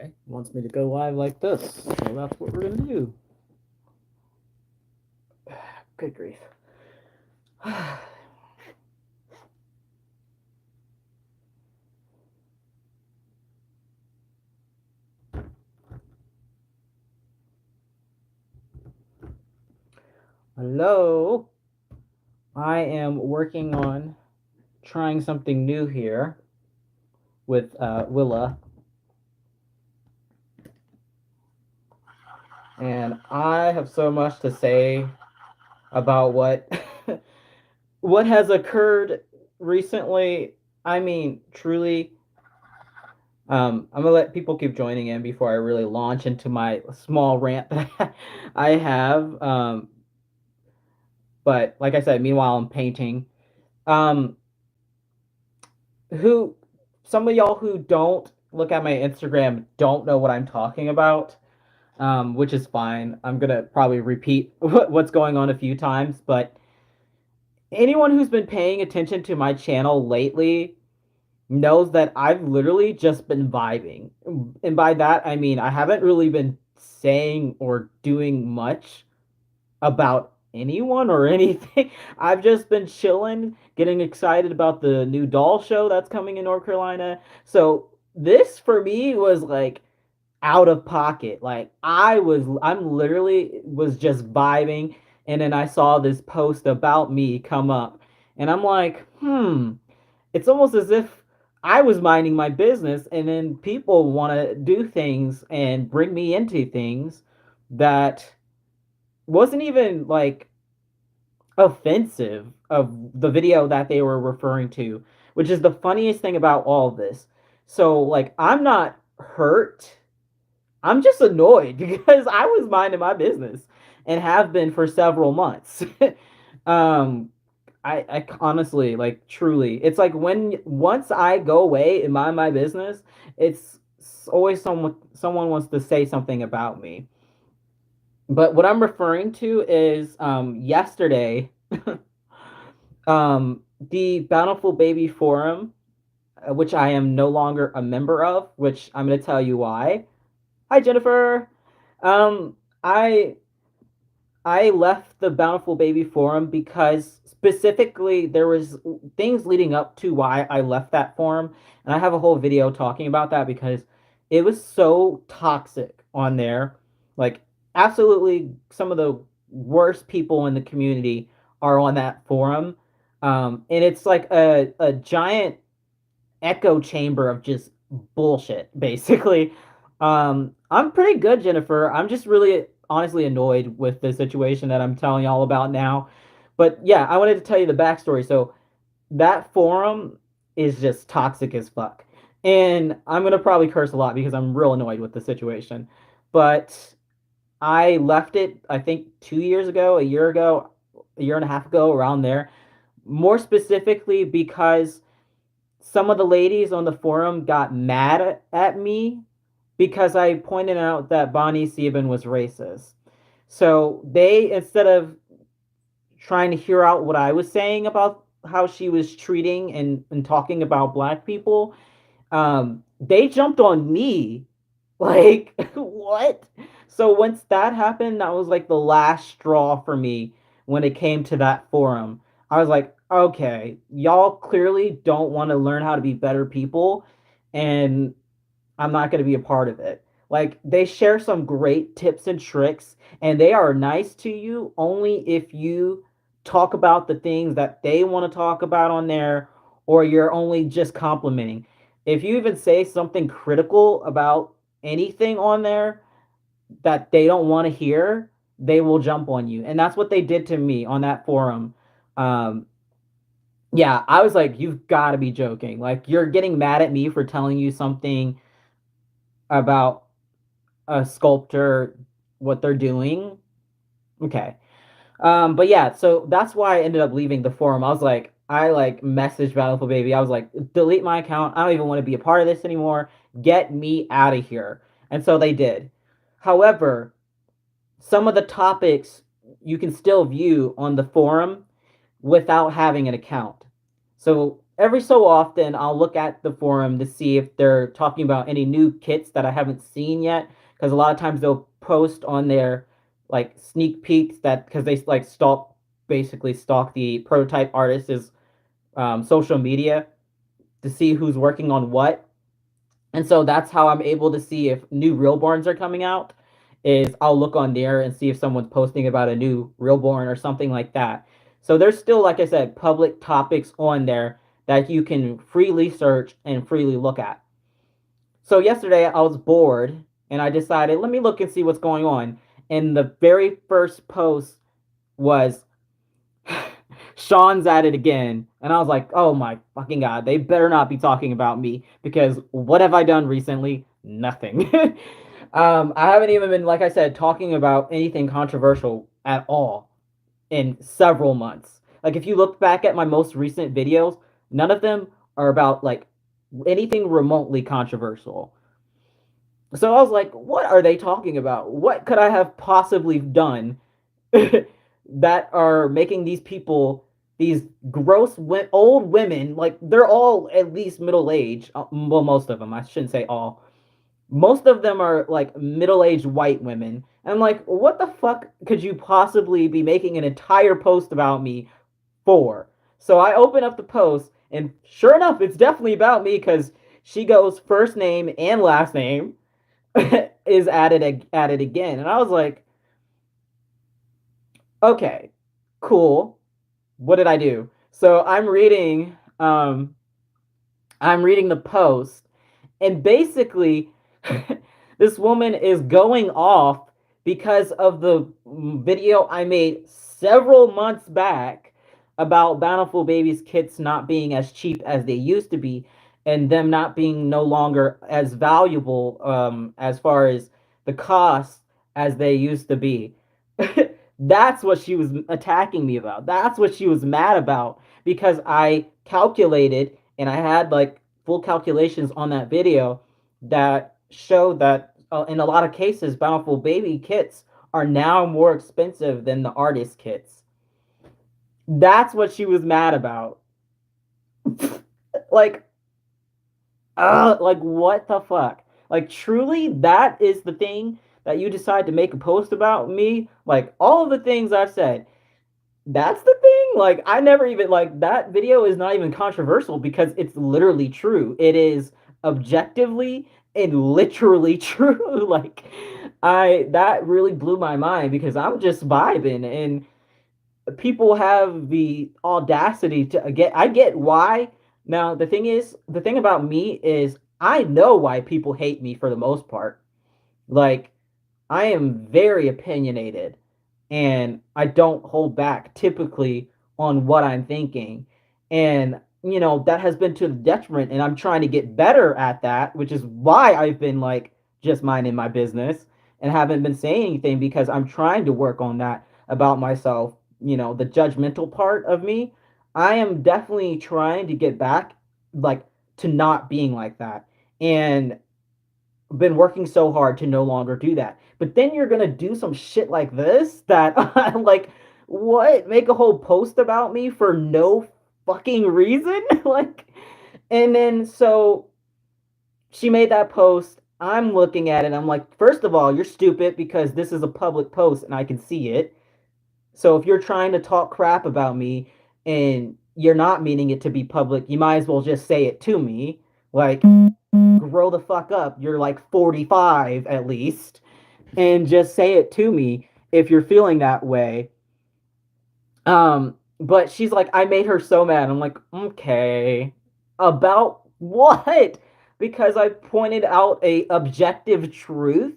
Okay. Wants me to go live like this. So that's what we're gonna do. Good grief. Hello. I am working on trying something new here with Willa, and I have so much to say about what what has occurred recently. I mean, truly, I'm gonna let people keep joining in before I really launch into my small rant that I have. But like I said, meanwhile I'm painting. Um, who some of y'all who don't look at my Instagram don't know what I'm talking about, which is fine. I'm gonna probably repeat what's going on a few times, but anyone who's been paying attention to my channel lately knows that I've literally just been vibing. And by that, I mean I haven't really been saying or doing much about anyone or anything. I've just been chilling, getting excited about the new doll show that's coming in North Carolina. So this for me was like out of pocket. Like I'm literally was just vibing, and then I saw this post about me come up, and I'm like, it's almost as if I was minding my business, and then people want to do things and bring me into things that wasn't even like offensive of the video that they were referring to, which is the funniest thing about all of this. So like I'm not hurt. I'm just annoyed because I was minding my business and have been for several months. um I honestly like truly it's like when once I go away and mind my business, it's always someone wants to say something about me. But what I'm referring to is yesterday the Bountiful Baby Forum, which I am no longer a member of, which I'm going to tell you why. Hi, Jennifer. Um, I I left the Bountiful Baby Forum because specifically there was things leading up to why I left that forum, and I have a whole video talking about that because it was so toxic on there. Like absolutely some of the worst people in the community are on that forum. And it's like a giant echo chamber of just bullshit, basically. I'm pretty good, Jennifer. I'm just really honestly annoyed with the situation that I'm telling y'all about now. But yeah, I wanted to tell you the backstory. So that forum is just toxic as fuck. And I'm gonna probably curse a lot because I'm real annoyed with the situation. But I left it, I think, 2 years ago, a year ago, a year and a half ago, around there. More specifically because some of the ladies on the forum got mad at me because I pointed out that Bonnie Sieben was racist. So they, instead of trying to hear out what I was saying about how she was treating and talking about black people, they jumped on me. Like, what? So once that happened, that was like the last straw for me when it came to that forum. I was like, okay, y'all clearly don't want to learn how to be better people, and I'm not going to be a part of it. Like, they share some great tips and tricks, and they are nice to you only if you talk about the things that they want to talk about on there, or you're only just complimenting. If you even say something critical about anything on there that they don't want to hear, they will jump on you. And that's what they did to me on that forum. Um, yeah, I was like, you've got to be joking. Like, you're getting mad at me for telling you something about a sculptor, what they're doing. Okay. But yeah, so that's why I ended up leaving the forum. I like messaged Battlefield Baby. I was like, delete my account. I don't even want to be a part of this anymore. Get me out of here. And so they did. However, some of the topics you can still view on the forum without having an account. So every so often I'll look at the forum to see if they're talking about any new kits that I haven't seen yet. Because a lot of times they'll post on their like sneak peeks that because they like basically stalk the prototype artist's social media to see who's working on what. And so that's how I'm able to see if new Realborns are coming out. Is I'll look on there and see if someone's posting about a new Realborn or something like that. So there's still, like I said, public topics on there that you can freely search and freely look at. So yesterday I was bored and I decided, let me look and see what's going on. And the very first post was Sean's at it again. And I was like, oh my fucking God, they better not be talking about me because what have I done recently? Nothing. I haven't even been, like I said, talking about anything controversial at all in several months. Like, if you look back at my most recent videos, none of them are about like anything remotely controversial. So I was like, what are they talking about? What could I have possibly done that are making these people, these gross old women, like they're all at least middle age. Well, most of them. I shouldn't say all. Most of them are like middle aged white women. And I'm like, what the fuck could you possibly be making an entire post about me for? So I open up the post, and sure enough, it's definitely about me because she goes first name and last name is added again, and I was like, okay, cool. What did I do? So I'm reading the post, and basically this woman is going off because of the video I made several months back about Bountiful Babies kits not being as cheap as they used to be and them not being no longer as valuable as far as the cost as they used to be. That's what she was attacking me about. That's what she was mad about because I calculated and I had like full calculations on that video that showed that in a lot of cases, Bountiful Baby kits are now more expensive than the artist kits. That's what she was mad about. like, like what the fuck? Like, truly, that is the thing that you decide to make a post about me? Like, all of the things I've said, that's the thing. Like, I never even like that video is not even controversial because it's literally true. It is objectively and literally true. Like, I that really blew my mind because I'm just vibing and people have the audacity to get I get why. Now, the thing about me is I know why people hate me for the most part. Like, I am very opinionated and I don't hold back typically on what I'm thinking. And, that has been to the detriment. And I'm trying to get better at that, which is why I've been like just minding my business and haven't been saying anything because I'm trying to work on that about myself. The judgmental part of me. I am definitely trying to get back, like, to not being like that. And been working so hard to no longer do that. But then you're gonna do some shit like this that like what? Make a whole post about me for no fucking reason? Like and then so she made that post. I'm looking at it. I'm like, first of all, you're stupid because this is a public post and I can see it. So if you're trying to talk crap about me and you're not meaning it to be public, you might as well just say it to me. Like, grow the fuck up. You're like 45 at least. And just say it to me if you're feeling that way. But she's like, I made her so mad. I'm like, okay. About what? Because I pointed out a objective truth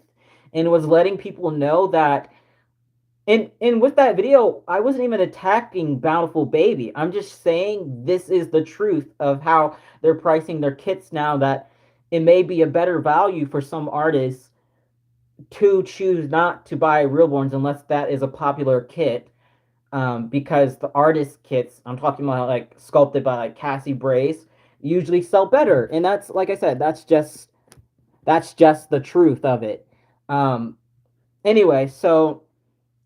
and was letting people know that and with that video, I wasn't even attacking Bountiful Baby. I'm just saying this is the truth of how they're pricing their kits now that it may be a better value for some artists to choose not to buy Realborns unless that is a popular kit. Because the artist kits, I'm talking about like sculpted by like Cassie Brace, usually sell better. And that's like I said, that's just the truth of it. Um, anyway, so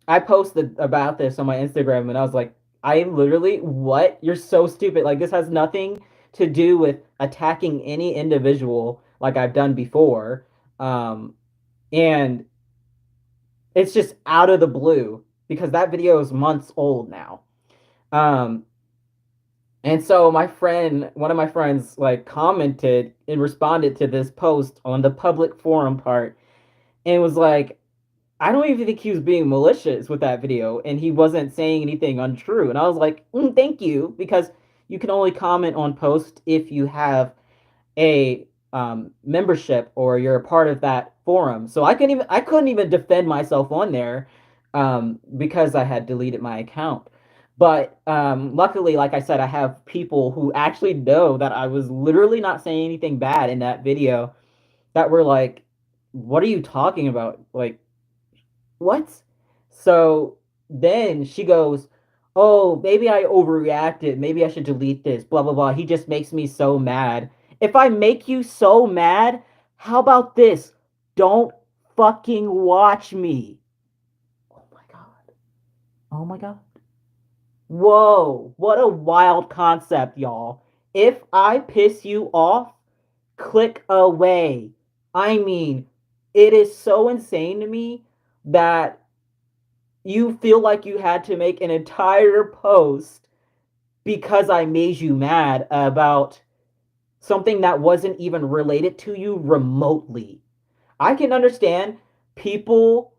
I posted about this on my Instagram and I was like, I literally, what? You're so stupid. Like, this has nothing to do with attacking any individual like I've done before. Um, and it's just out of the blue because that video is months old now. Um, and so one of my friends, like commented and responded to this post on the public forum part and was like, I don't even think he was being malicious with that video and he wasn't saying anything untrue. And I was like, thank you, because you can only comment on posts if you have a membership or you're a part of that forum. So I couldn't even defend myself on there because I had deleted my account. But luckily, like I said, I have people who actually know that I was literally not saying anything bad in that video that were like, "What are you talking about? Like, what?" So then she goes, "Oh, maybe I overreacted. Maybe I should delete this. Blah blah blah. He just makes me so mad. If I make you so mad, how about this? Don't fucking watch me." Oh my god. Oh my god. Whoa, what a wild concept, y'all. If I piss you off, click away. I mean, it is so insane to me that you feel like you had to make an entire post because I made you mad about something that wasn't even related to you remotely. I can understand people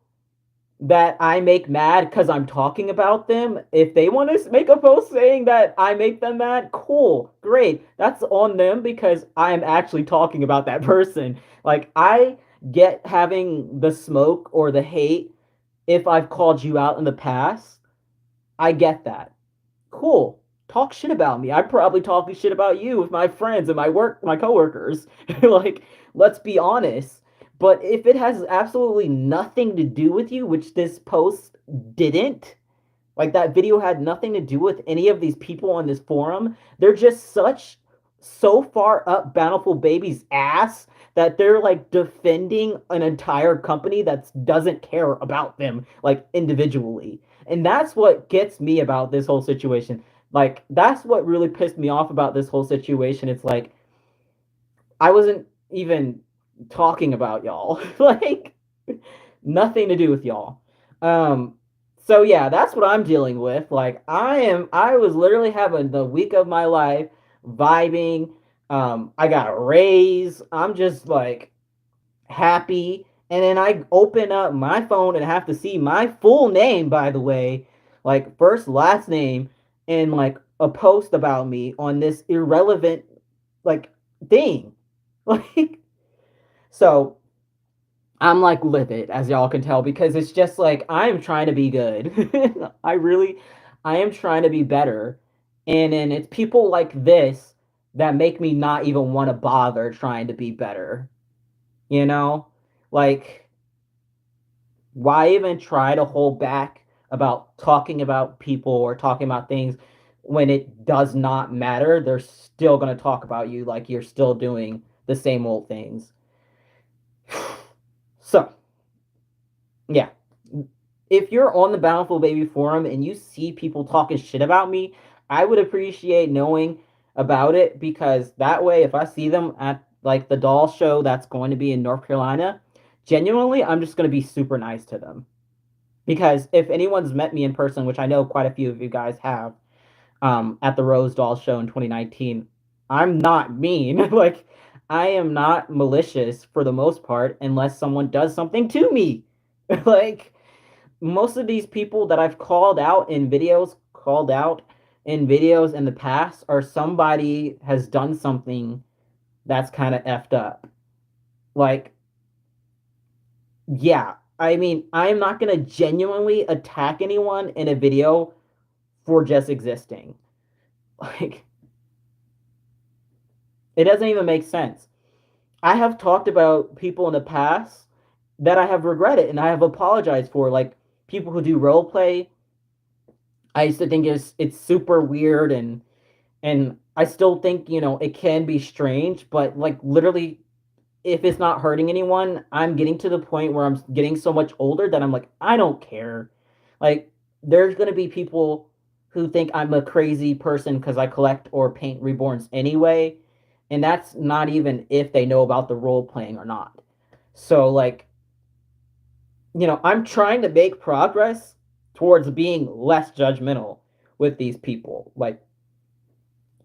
that I make mad because I'm talking about them. If they want to make a post saying that I make them mad, cool, great. That's on them because I'm actually talking about that person. Like, I get having the smoke or the hate if I've called you out in the past. I get that. Cool. Talk shit about me. I'm probably talking shit about you with my friends and my coworkers. Like, let's be honest. But if it has absolutely nothing to do with you, which this post didn't, like that video had nothing to do with any of these people on this forum, they're just so far up Bountiful Baby's ass that they're like defending an entire company that doesn't care about them like individually. And that's what gets me about this whole situation. Like, that's what really pissed me off about this whole situation. It's like I wasn't even talking about y'all. Like, nothing to do with y'all. Um so yeah, that's what I'm dealing with. Like, I was literally having the week of my life, vibing. I got a raise. I'm just like happy. And then I open up my phone and have to see my full name, by the way, like first, last name, and like a post about me on this irrelevant like thing. Like, so I'm like livid, as y'all can tell, because it's just like I'm trying to be good. I am trying to be better. And then it's people like this that make me not even want to bother trying to be better. You know? Like, why even try to hold back about talking about people or talking about things when it does not matter? They're still going to talk about you like you're still doing the same old things. So, yeah. If you're on the Bountiful Baby forum and you see people talking shit about me, I would appreciate knowing about it, because that way, if I see them at like the doll show that's going to be in North Carolina, genuinely, I'm just going to be super nice to them. Because if anyone's met me in person, which I know quite a few of you guys have, at the Rose Doll show in 2019, I'm not mean. Like, I am not malicious for the most part, unless someone does something to me. Like, most of these people that I've called out in videos in the past, are somebody has done something that's kind of effed up. Like, yeah, I mean, I'm not gonna genuinely attack anyone in a video for just existing. Like, it doesn't even make sense. I have talked about people in the past that I have regretted and I have apologized for, like people who do role play. I used to think it's super weird, and I still think, it can be strange, but like literally, if it's not hurting anyone, I'm getting to the point where I'm getting so much older that I'm like, I don't care. Like, there's gonna be people who think I'm a crazy person because I collect or paint reborns anyway, and that's not even if they know about the role playing or not. So like, I'm trying to make progress towards being less judgmental with these people. Like,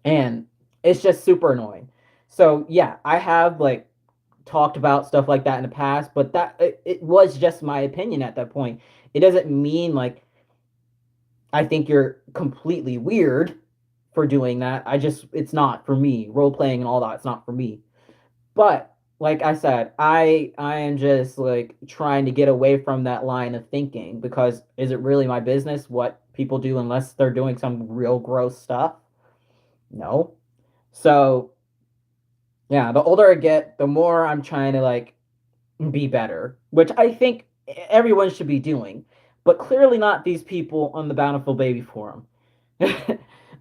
and it's just super annoying. So yeah, I have like talked about stuff like that in the past, but it was just my opinion at that point. It doesn't mean like I think you're completely weird for doing that. It's not for me. Role playing and all that, it's not for me. But like I said, I am just like trying to get away from that line of thinking, because is it really my business what people do unless they're doing some real gross stuff? No. So yeah, the older I get, the more I'm trying to like be better, which I think everyone should be doing, but clearly not these people on the Bountiful Baby forum.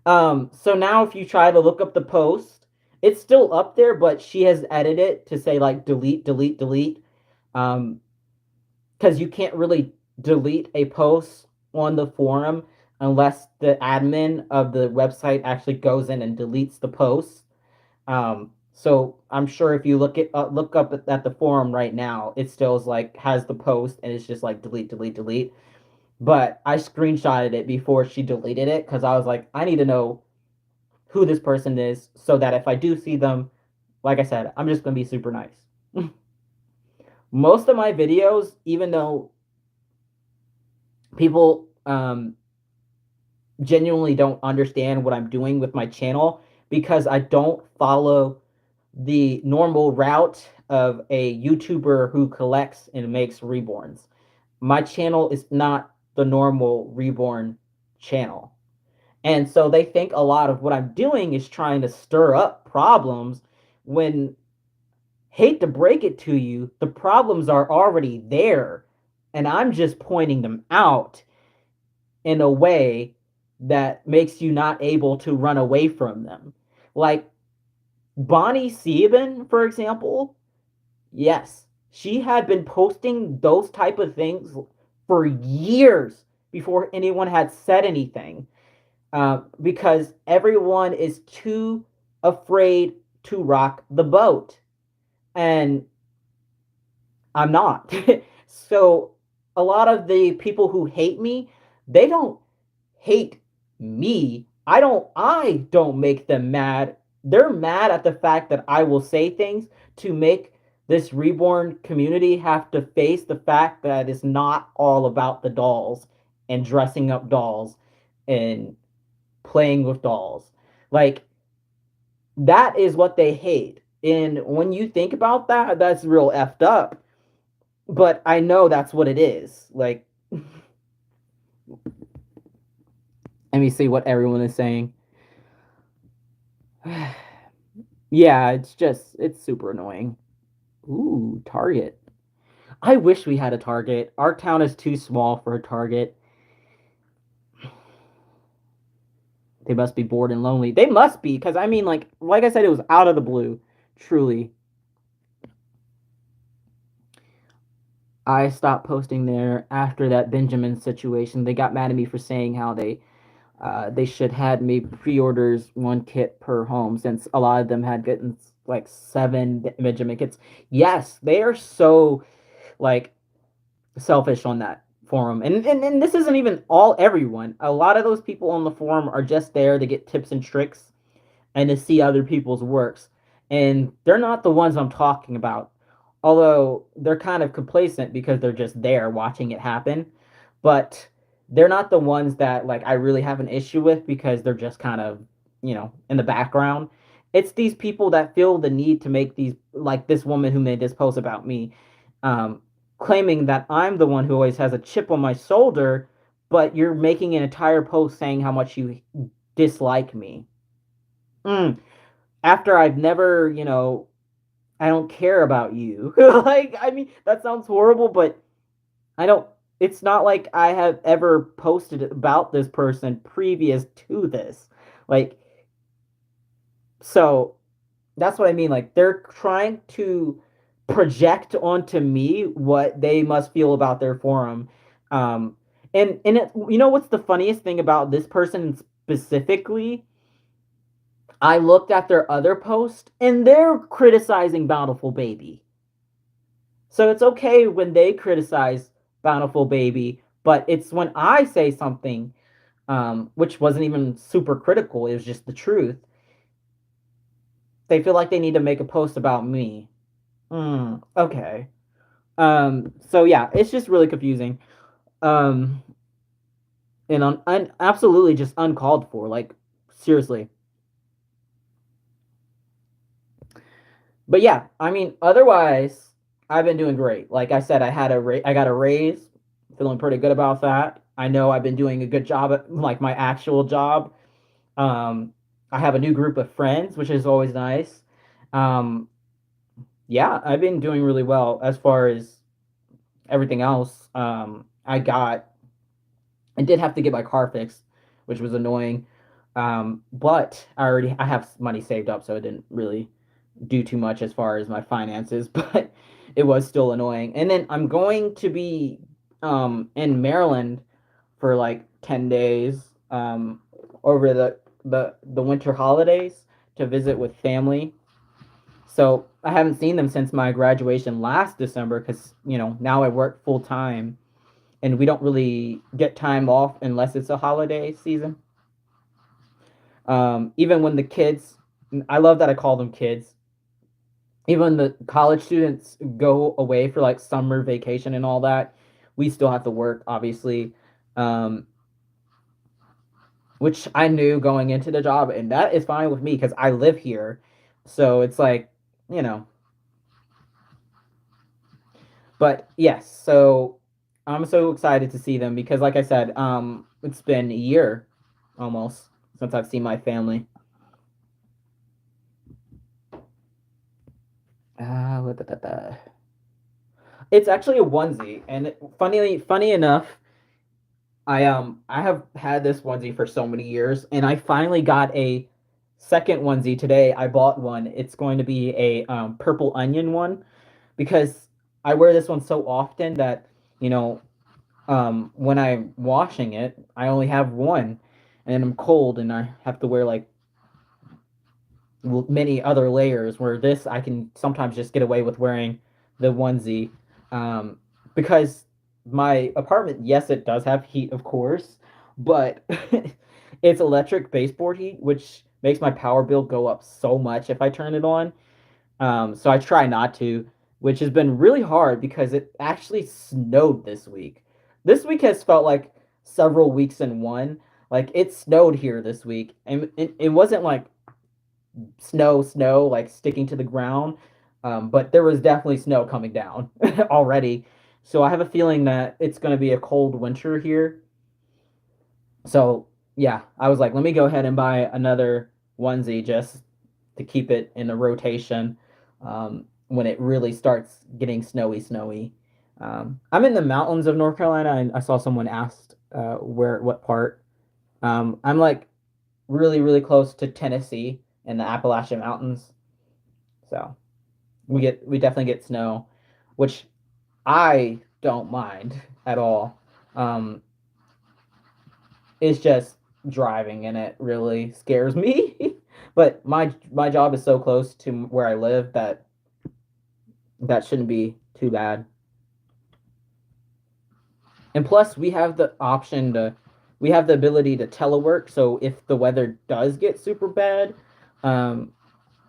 So now if you try to look up the post, it's still up there, but she has edited it to say like delete, delete, delete. Um, because you can't really delete a post on the forum unless the admin of the website actually goes in and deletes the post. So I'm sure if you look up at the forum right now, it still is like has the post and it's just like delete, delete, delete. But I screenshotted it before she deleted it because I was like, I need to know who this person is so that if I do see them, like I said, I'm just gonna be super nice. Most of my videos, even though people genuinely don't understand what I'm doing with my channel, because I don't follow the normal route of a YouTuber who collects and makes reborns. My channel is not the normal reborn channel. And so they think a lot of what I'm doing is trying to stir up problems when, hate to break it to you, the problems are already there. And I'm just pointing them out in a way that makes you not able to run away from them. Like Bonnie Sieben, for example, yes, she had been posting those type of things for years before anyone had said anything, because everyone is too afraid to rock the boat, and I'm not. So a lot of the people who hate me, they don't hate me. I don't make them mad. They're mad at the fact that I will say things to make this reborn community have to face the fact that it's not all about the dolls and dressing up dolls and playing with dolls. Like, that is what they hate. And when you think about that, that's real effed up. But I know that's what it is. Like, let me see what everyone is saying. Yeah, it's super annoying. Ooh, Target. I wish we had a Target. Our town is too small for a Target. They must be bored and lonely. They must be, because I mean, like I said, it was out of the blue. Truly. I stopped posting there after that Benjamin situation. They got mad at me for saying how they should had me pre-orders one kit per home, since a lot of them had gotten like 7 Benjamin kits. Yes, they are so like selfish on that forum, and this isn't even all everyone. A lot of those people on the forum are just there to get tips and tricks and to see other people's works, and they're not the ones I'm talking about. Although they're kind of complacent because they're just there watching it happen, but they're not the ones that like I really have an issue with, because they're just kind of, in the background. It's these people that feel the need to make these, like this woman who made this post about me, um, claiming that I'm the one who always has a chip on my shoulder, but you're making an entire post saying how much you dislike me. Mm. After I've never, I don't care about you. Like, I mean, that sounds horrible, but I don't. It's not like I have ever posted about this person previous to this. Like, so that's what I mean. Like, they're trying to project onto me what they must feel about their forum. Um, And it, you know what's the funniest thing about this person specifically? I looked at their other post and they're criticizing Bountiful Baby. So it's okay when they criticize Bountiful Baby, but it's when I say something, which wasn't even super critical, it was just the truth. They feel like they need to make a post about me. Okay. So yeah, it's just really confusing. Um, and absolutely just uncalled for. Like seriously. But yeah, I mean, otherwise, I've been doing great. Like I said, I got a raise, feeling pretty good about that. I know I've been doing a good job at like my actual job. Um, I have a new group of friends, which is always nice. Um, yeah, I've been doing really well as far as everything else. I did have to get my car fixed, which was annoying. But I have money saved up, so it didn't really do too much as far as my finances, but it was still annoying. And then I'm going to be in Maryland for like 10 days over the winter holidays to visit with family. So I haven't seen them since my graduation last December because, you know, now I work full time and we don't really get time off unless it's a holiday season. Even when the kids, I love that I call them kids. Even the college students go away for like summer vacation and all that, we still have to work, obviously. Um, which I knew going into the job, and that is fine with me because I live here. So it's like, you know, but yes, so I'm so excited to see them because, like I said, it's been a year almost since I've seen my family. What It's actually a onesie, and funny enough, I have had this onesie for so many years, and I finally got a second onesie today. I bought one. It's going to be a purple onion one because I wear this one so often that you know when I'm washing it, I only have one, and I'm cold, and I have to wear like many other layers. Where this, I can sometimes just get away with wearing the onesie, um, because my apartment, yes, it does have heat, of course, but it's electric baseboard heat, which makes my power bill go up so much if I turn it on. So I try not to, which has been really hard because it actually snowed this week. This week has felt like several weeks in one. Like it snowed here this week, and it wasn't like snow like sticking to the ground, but there was definitely snow coming down already. So I have a feeling that it's going to be a cold winter here. So yeah, I was like, let me go ahead and buy another onesie just to keep it in a rotation when it really starts getting snowy. I'm in the mountains of North Carolina, and I saw someone asked what part. I'm like really close to Tennessee in the Appalachian Mountains, so we definitely get snow, which I don't mind at all. Um, it's just driving in it really scares me. But my job is so close to where I live that that shouldn't be too bad. And plus, we have the ability to telework. So if the weather does get super bad, um,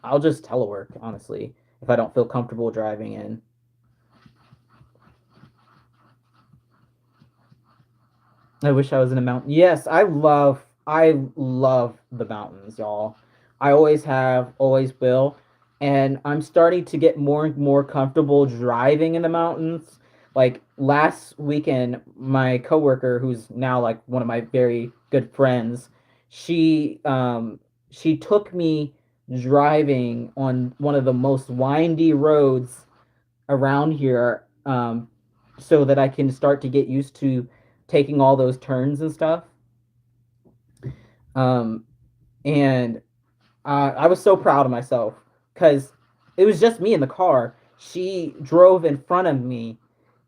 I'll just telework. Honestly, if I don't feel comfortable driving in. I wish I was in a mountain. Yes, I love the mountains, y'all. I always have, always will. And I'm starting to get more and more comfortable driving in the mountains. Like last weekend, my coworker, who's now like one of my very good friends, she she took me driving on one of the most windy roads around here, so that I can start to get used to taking all those turns and stuff. Um, and I was so proud of myself because it was just me in the car. She drove in front of me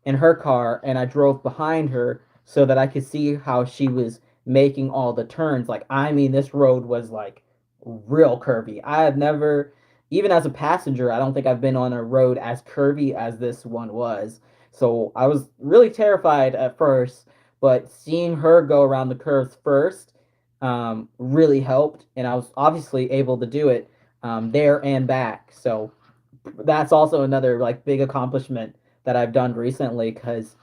in her car, and I drove behind her. so that I could see how she was making all the turns. Like, I mean, this road was like real curvy. I have never, even as a passenger, I don't think I've been on a road as curvy as this one was. So I was really terrified at first, but seeing her go around the curves first really helped, and I was obviously able to do it there and back. So that's also another like big accomplishment that I've done recently because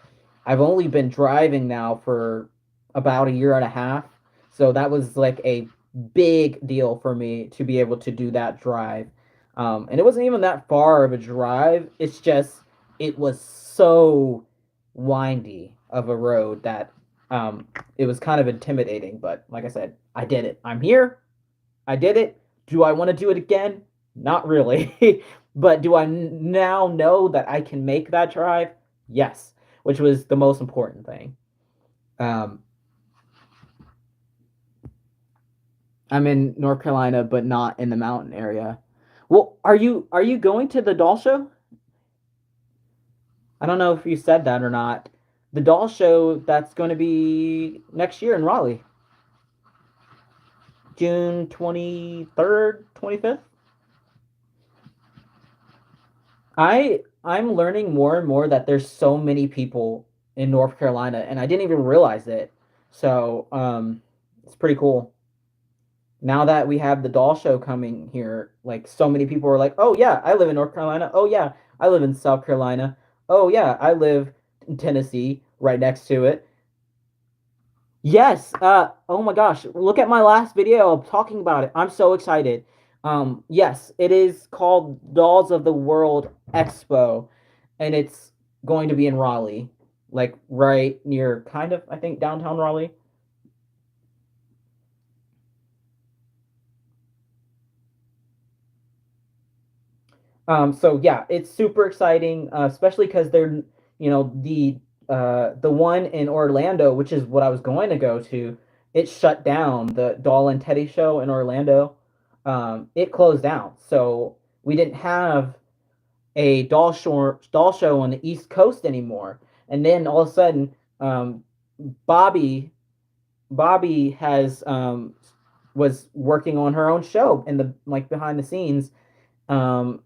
I've only been driving now for about a year and a half. So that was like a big deal for me to be able to do that drive. And it wasn't even that far of a drive. It's just, it was so windy of a road that it was kind of intimidating. But like I said, I did it. I'm here. I did it. Do I want to do it again? Not really. But do I now know that I can make that drive? Yes, which was the most important thing. Um, I'm in North Carolina, but not in the mountain area. Well, are you going to the doll show? I don't know if you said that or not. The doll show that's going to be next year in Raleigh, June 23rd, 25th. I'm learning more and more that there's so many people in North Carolina, and I didn't even realize it. So it's pretty cool. Now that we have the doll show coming here, like so many people are like, "Oh yeah, I live in North Carolina. Oh yeah, I live in South Carolina. Oh yeah, I live in Tennessee, right next to it." Yes. Oh my gosh. Look at my last video of talking about it. I'm so excited. Yes, it is called Dolls of the World Expo, and it's going to be in Raleigh, like right near kind of, I think, downtown Raleigh. So yeah, it's super exciting, especially because they're, the one in Orlando, which is what I was going to go to, it shut down. The Doll and Teddy show in Orlando, it closed down. So we didn't have a doll show on the East Coast anymore. And then all of a sudden, Bobby Bobby has was working on her own show in the like behind the scenes. Um,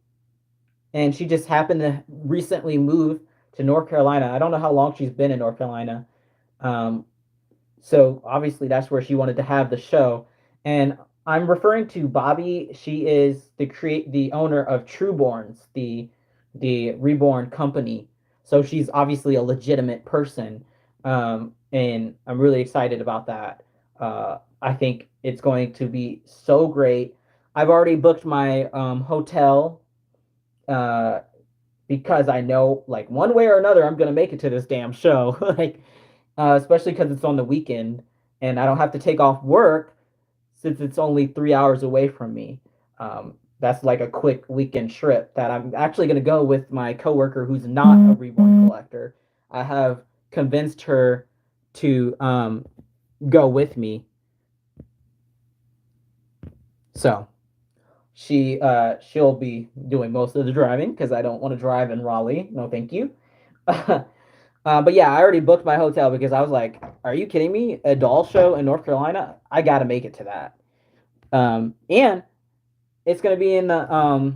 and she just happened to recently move to North Carolina. I don't know how long she's been in North Carolina. Um, so obviously that's where she wanted to have the show. And I'm referring to Bobby. She is the owner of Trueborns, the reborn company. So she's obviously a legitimate person. And I'm really excited about that. I think it's going to be so great. I've already booked my hotel uh, because I know like one way or another I'm gonna make it to this damn show. Like especially because it's on the weekend and I don't have to take off work since it's only 3 hours away from me. That's like a quick weekend trip that I'm actually gonna go with my coworker who's not a reborn collector. I have convinced her to go with me. So she'll be doing most of the driving because I don't want to drive in Raleigh. No, thank you. But yeah, I already booked my hotel because I was like, "Are you kidding me? A doll show in North Carolina? I got to make it to that." And it's gonna be in the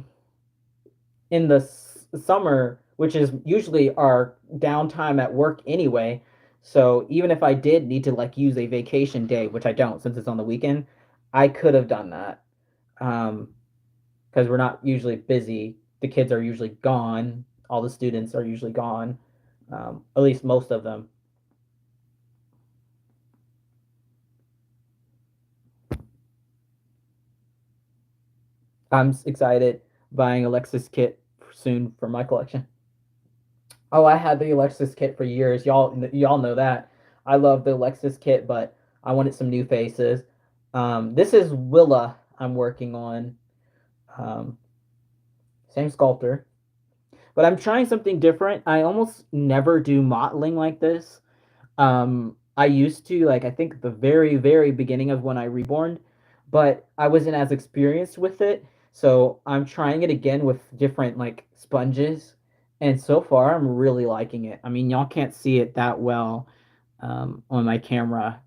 summer, which is usually our downtime at work anyway. So even if I did need to like use a vacation day, which I don't since it's on the weekend, I could have done that. Um, because we're not usually busy. The kids are usually gone. All the students are usually gone, at least most of them. I'm excited buying Alexis kit soon for my collection. Oh, I had the Alexis kit for years. Y'all know that. I love the Alexis kit, but I wanted some new faces. This is Willa I'm working on. Um, Same sculptor, but I'm trying something different. I almost never do modeling like this. I used to like I think the very beginning of when I reborn, but I wasn't as experienced with it. So I'm trying it again with different like sponges, and so far I'm really liking it. I mean, y'all can't see it that well, on my camera,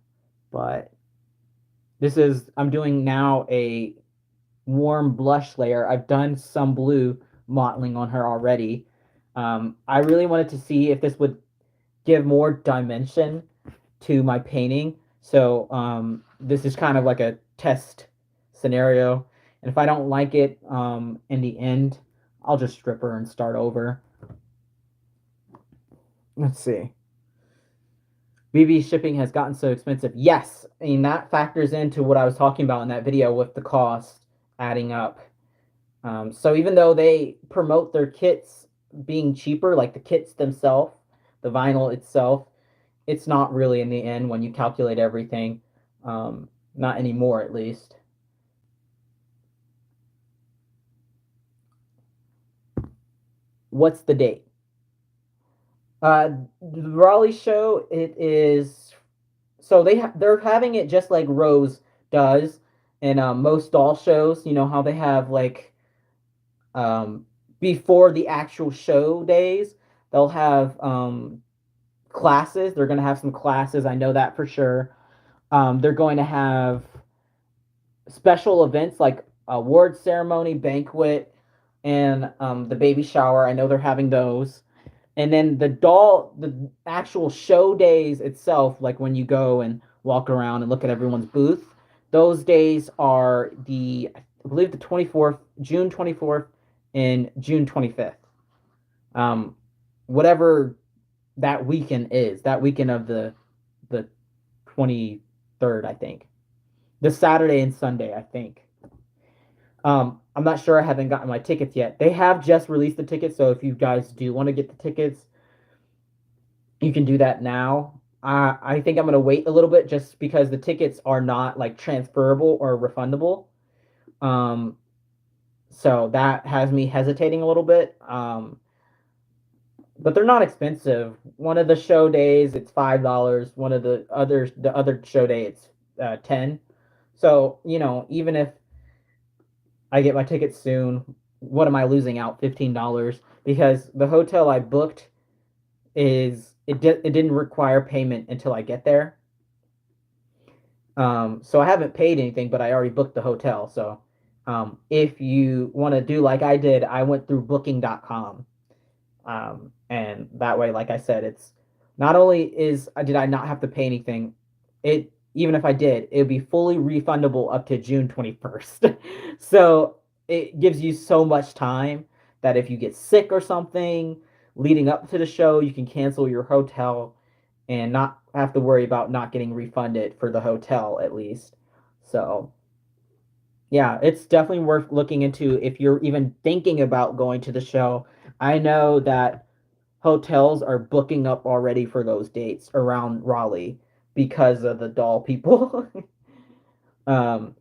but I'm doing now a warm blush layer. I've done some blue mottling on her already. I really wanted to see if this would give more dimension to my painting. So this is kind of like a test scenario. And if I don't like it in the end, I'll just strip her and start over. Let's see. BB shipping has gotten so expensive. Yes, I mean that factors into what I was talking about in that video with the cost adding up. So even though they promote their kits being cheaper, like the kits themselves, the vinyl itself, it's not really in the end when you calculate everything. Not anymore, at least. What's the date? The Raleigh show. It is so they're having it just like Rose does in most doll shows. You know how they have like um, before the actual show days, they'll have classes. They're going to have some classes. I know that for sure. They're going to have special events like award ceremony, banquet, and the baby shower. I know they're having those. And then the actual show days itself, like when you go and walk around and look at everyone's booth, those days are I believe the 24th, June 24th, and June 25th. Um, whatever that weekend is, that weekend of the 23rd, I think. The Saturday and Sunday, I think. I'm not sure. I haven't gotten my tickets yet. They have just released the tickets, so if you guys do want to get the tickets, you can do that now. I think I'm gonna wait a little bit just because the tickets are not like transferable or refundable. Um, so that has me hesitating a little bit. But they're not expensive. One of the show days it's $5. One of the other show day it's 10. So you know even if I get my tickets soon, what am I losing out $15? Because the hotel I booked it didn't require payment until I get there. So I haven't paid anything, but I already booked the hotel. So if you want to do like I did, I went through booking.com. And that way, like I said, it's not only did I not have to pay anything, it even if I did, it would be fully refundable up to June 21st. So it gives you so much time that if you get sick or something leading up to the show, you can cancel your hotel and not have to worry about not getting refunded for the hotel at least. So yeah, it's definitely worth looking into if you're even thinking about going to the show. I know that hotels are booking up already for those dates around Raleigh because of the doll people. um,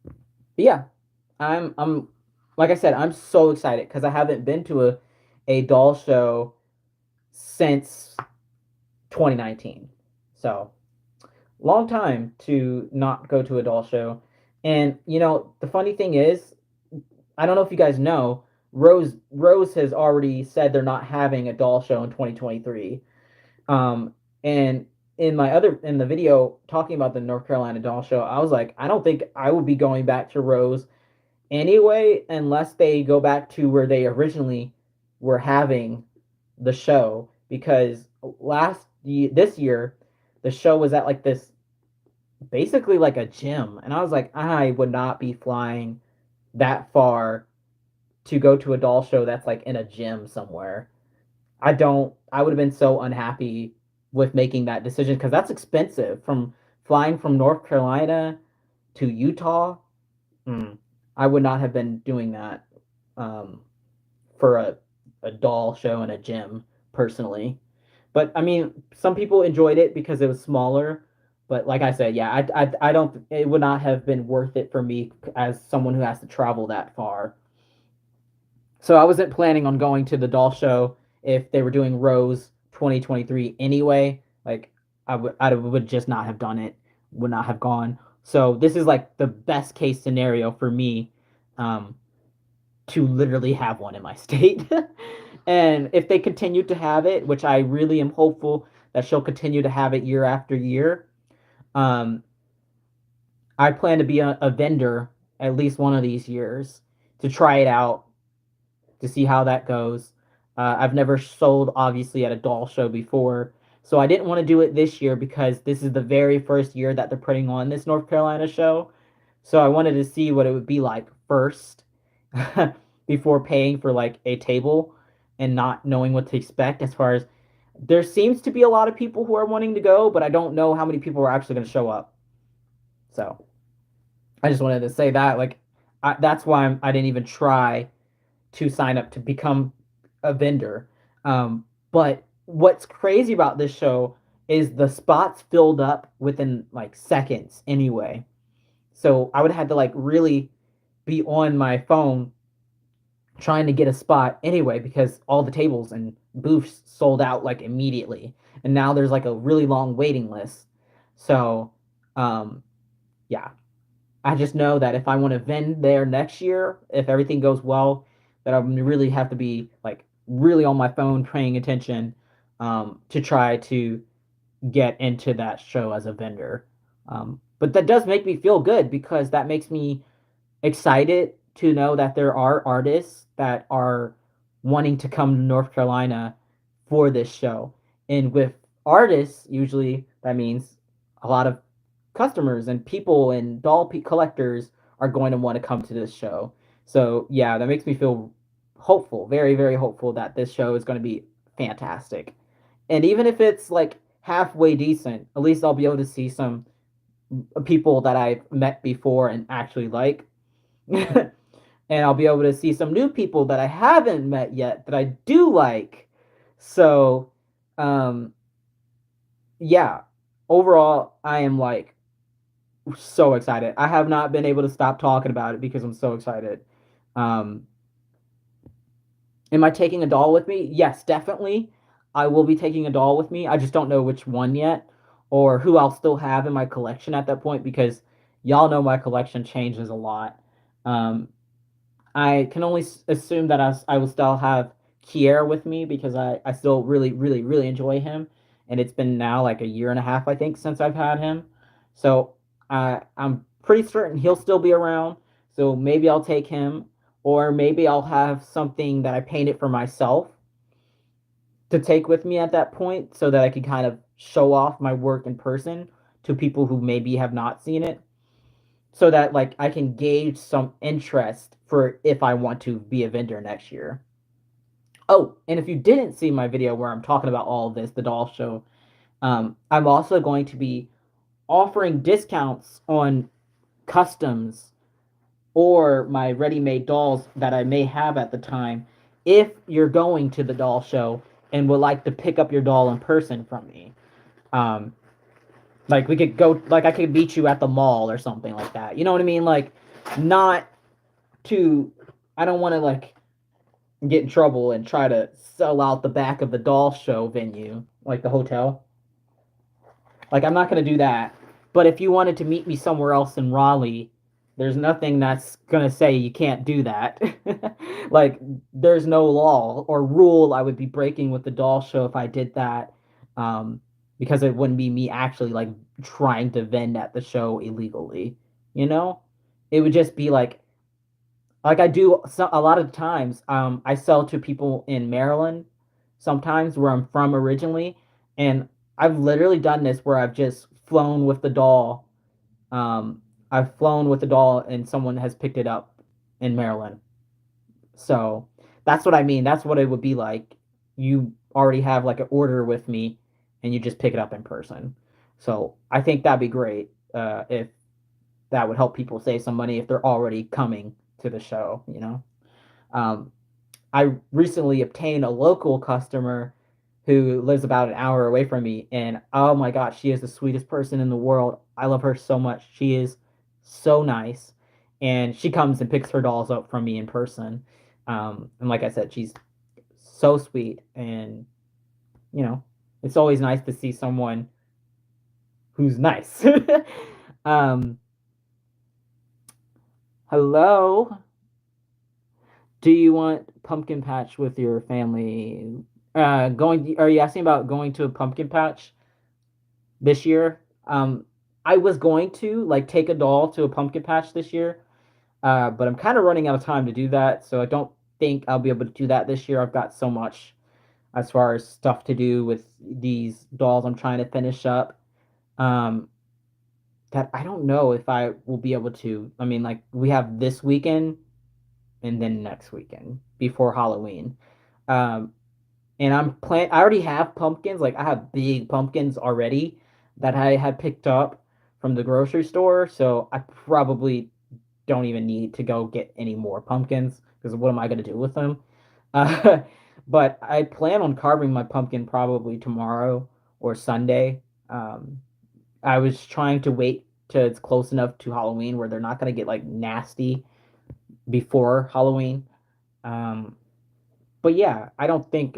but yeah, I'm like I said, I'm so excited because I haven't been to a doll show since 2019. So long time to not go to a doll show. And you know, the funny thing is, I don't know if you guys know, Rose has already said they're not having a doll show in 2023. And in the video talking about the North Carolina Doll Show, I was like, I don't think I will be going back to Rose anyway, unless they go back to where they originally were having the show. Because this year, the show was at like this basically like a gym, and I was like, I would not be flying that far to go to a doll show that's like in a gym somewhere. I would have been so unhappy with making that decision because that's expensive from flying from North Carolina to Utah. Mm, I would not have been doing that um, for a doll show in a gym personally. But I mean, some people enjoyed it because it was smaller. But like I said, yeah, I don't. It would not have been worth it for me as someone who has to travel that far. So I wasn't planning on going to the doll show if they were doing Rose 2023 anyway. Like I would just not have done it. Would not have gone. So this is like the best case scenario for me um, to literally have one in my state. And if they continue to have it, which I really am hopeful that she'll continue to have it year after year. Um, I plan to be a vendor at least one of these years to try it out to see how that goes. I've never sold obviously at a doll show before, so I didn't want to do it this year because this is the very first year that they're putting on this North Carolina show. So I wanted to see what it would be like first before paying for like a table and not knowing what to expect as far as there seems to be a lot of people who are wanting to go, but I don't know how many people are actually going to show up. So I just wanted to say that like that's why I didn't even try to sign up to become a vendor. But what's crazy about this show is the spots filled up within like seconds anyway. So I would have to like really be on my phone trying to get a spot anyway because all the tables and booths sold out like immediately. And now there's like a really long waiting list. So um yeah, I just know that if I want to vend there next year, if everything goes well, that I really have to be like really on my phone paying attention to try to get into that show as a vendor. But that does make me feel good because that makes me excited to know that there are artists that are wanting to come to North Carolina for this show. And with artists, usually that means a lot of customers and people and collectors are going to want to come to this show. So, yeah, that makes me feel hopeful, very, very hopeful that this show is going to be fantastic. And even if it's like halfway decent, at least I'll be able to see some people that I've met before and actually like. And I'll be able to see some new people that I haven't met yet that I do like. So, um, yeah, overall, I am like so excited. I have not been able to stop talking about it because I'm so excited. Um, am I taking a doll with me? Yes, definitely. I will be taking a doll with me. I just don't know which one yet or who I'll still have in my collection at that point because y'all know my collection changes a lot. Um, I can only assume that I will still have Kier with me because I still really, really, really enjoy him. And it's been now like a year and a half, I think, since I've had him. So I'm pretty certain he'll still be around. So maybe I'll take him, or maybe I'll have something that I painted for myself to take with me at that point so that I can kind of show off my work in person to people who maybe have not seen it so that like I can gauge some interest for if I want to be a vendor next year. Oh, and if you didn't see my video where I'm talking about all of this, the doll show, I'm also going to be offering discounts on customs or my ready-made dolls that I may have at the time if you're going to the doll show and would like to pick up your doll in person from me. Um, like we could go, like I could meet you at the mall or something like that. You know what I mean? Like not to, I don't want to like get in trouble and try to sell out the back of the doll show venue, like the hotel. Like I'm not gonna do that. But if you wanted to meet me somewhere else in Raleigh, there's nothing that's gonna say you can't do that. Like there's no law or rule I would be breaking with the doll show if I did that. Um, because it wouldn't be me actually like trying to vend at the show illegally. You know? It would just be like I do a lot of times. I sell to people in Maryland sometimes where I'm from originally, and I've literally done this where I've just flown with the doll. Um, I've flown with the doll and someone has picked it up in Maryland. So that's what I mean. That's what it would be like. You already have like an order with me, and you just pick it up in person. So I think that'd be great if that would help people save some money if they're already coming to the show. You know. Um, I recently obtained a local customer who lives about an hour away from me, and oh my gosh, she is the sweetest person in the world. I love her so much. She is so nice, and she comes and picks her dolls up from me in person. And like I said, she's so sweet, and you know, it's always nice to see someone who's nice. um, hello. Do you want pumpkin patch with your family? Going. Are you asking about going to a pumpkin patch this year? I was going to like take a doll to a pumpkin patch this year, but I'm kind of running out of time to do that, so I don't think I'll be able to do that this year. I've got so much as far as stuff to do with these dolls I'm trying to finish up. Um, that I don't know if I will be able to. I mean, like we have this weekend and then next weekend before Halloween. Um, and I already have pumpkins. Like I have big pumpkins already that I had picked up from the grocery store. So I probably don't even need to go get any more pumpkins because what am I going to do with them? Uh, but I plan on carving my pumpkin probably tomorrow or Sunday. Um, I was trying to wait till it's close enough to Halloween where they're not going to get like nasty before Halloween. Um, but yeah, I don't think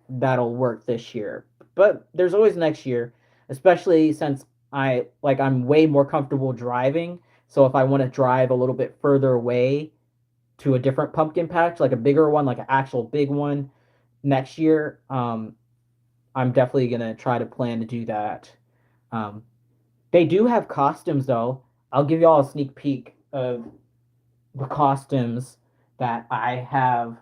that'll work this year. But there's always next year, especially since I'm way more comfortable driving. So if I want to drive a little bit further away to a different pumpkin patch, like a bigger one, like an actual big one next year, I'm definitely gonna try to plan to do that. Um, they do have costumes though. I'll give y'all a sneak peek of the costumes that I have.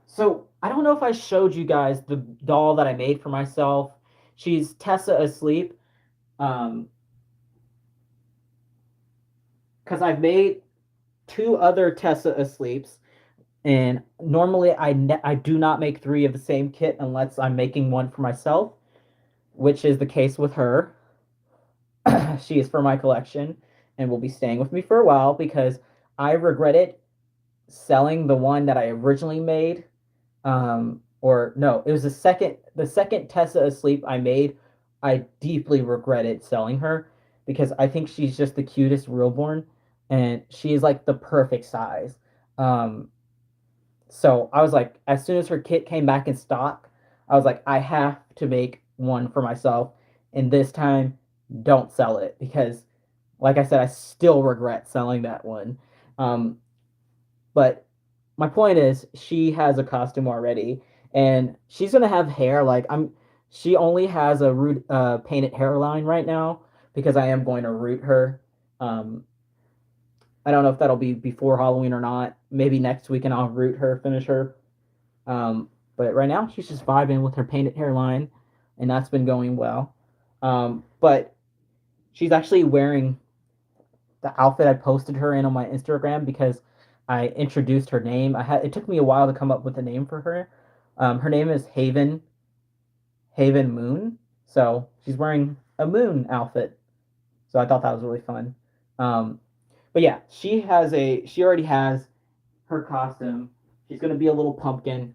So I don't know if I showed you guys the doll that I made for myself. She's Tessa asleep. Um, because I've made two other Tessa asleeps, and normally I do not make three of the same kit unless I'm making one for myself, which is the case with her. She is for my collection and will be staying with me for a while because I regretted selling the one that I originally made. Or no, it was the second Tessa asleep I made. I deeply regretted selling her because I think she's just the cutest realborn, and she is like the perfect size. Um, so I was like, as soon as her kit came back in stock, I was like, I have to make one for myself, and this time, don't sell it because, like I said, I still regret selling that one. Um, but my point is, she has a costume already, and she's gonna have hair. Like I'm, she only has a painted hairline right now because I am going to root her. Um, I don't know if that'll be before Halloween or not. Maybe next week, and I'll root her, finish her. But right now, she's just vibing with her painted hairline, and that's been going well. But she's actually wearing the outfit I posted her in on my Instagram because I introduced her name. It took me a while to come up with a name for her. Her name is Haven Moon. So she's wearing a moon outfit. So I thought that was really fun. Um, but yeah, she already has her costume. She's gonna be a little pumpkin,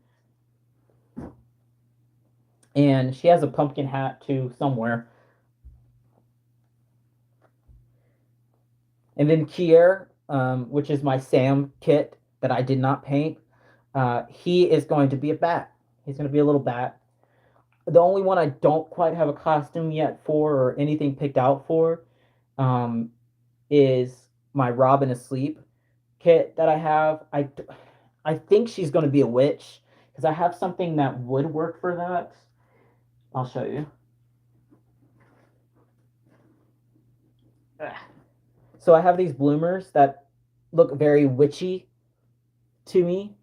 and she has a pumpkin hat too somewhere. And then Kier, which is my Sam kit that I did not paint, he is going to be a bat. He's going to be a little bat. The only one I don't quite have a costume yet for or anything picked out for um, is my Robin Asleep kit that I have. I think she's going to be a witch because I have something that would work for that. I'll show you. So I have these bloomers that look very witchy to me.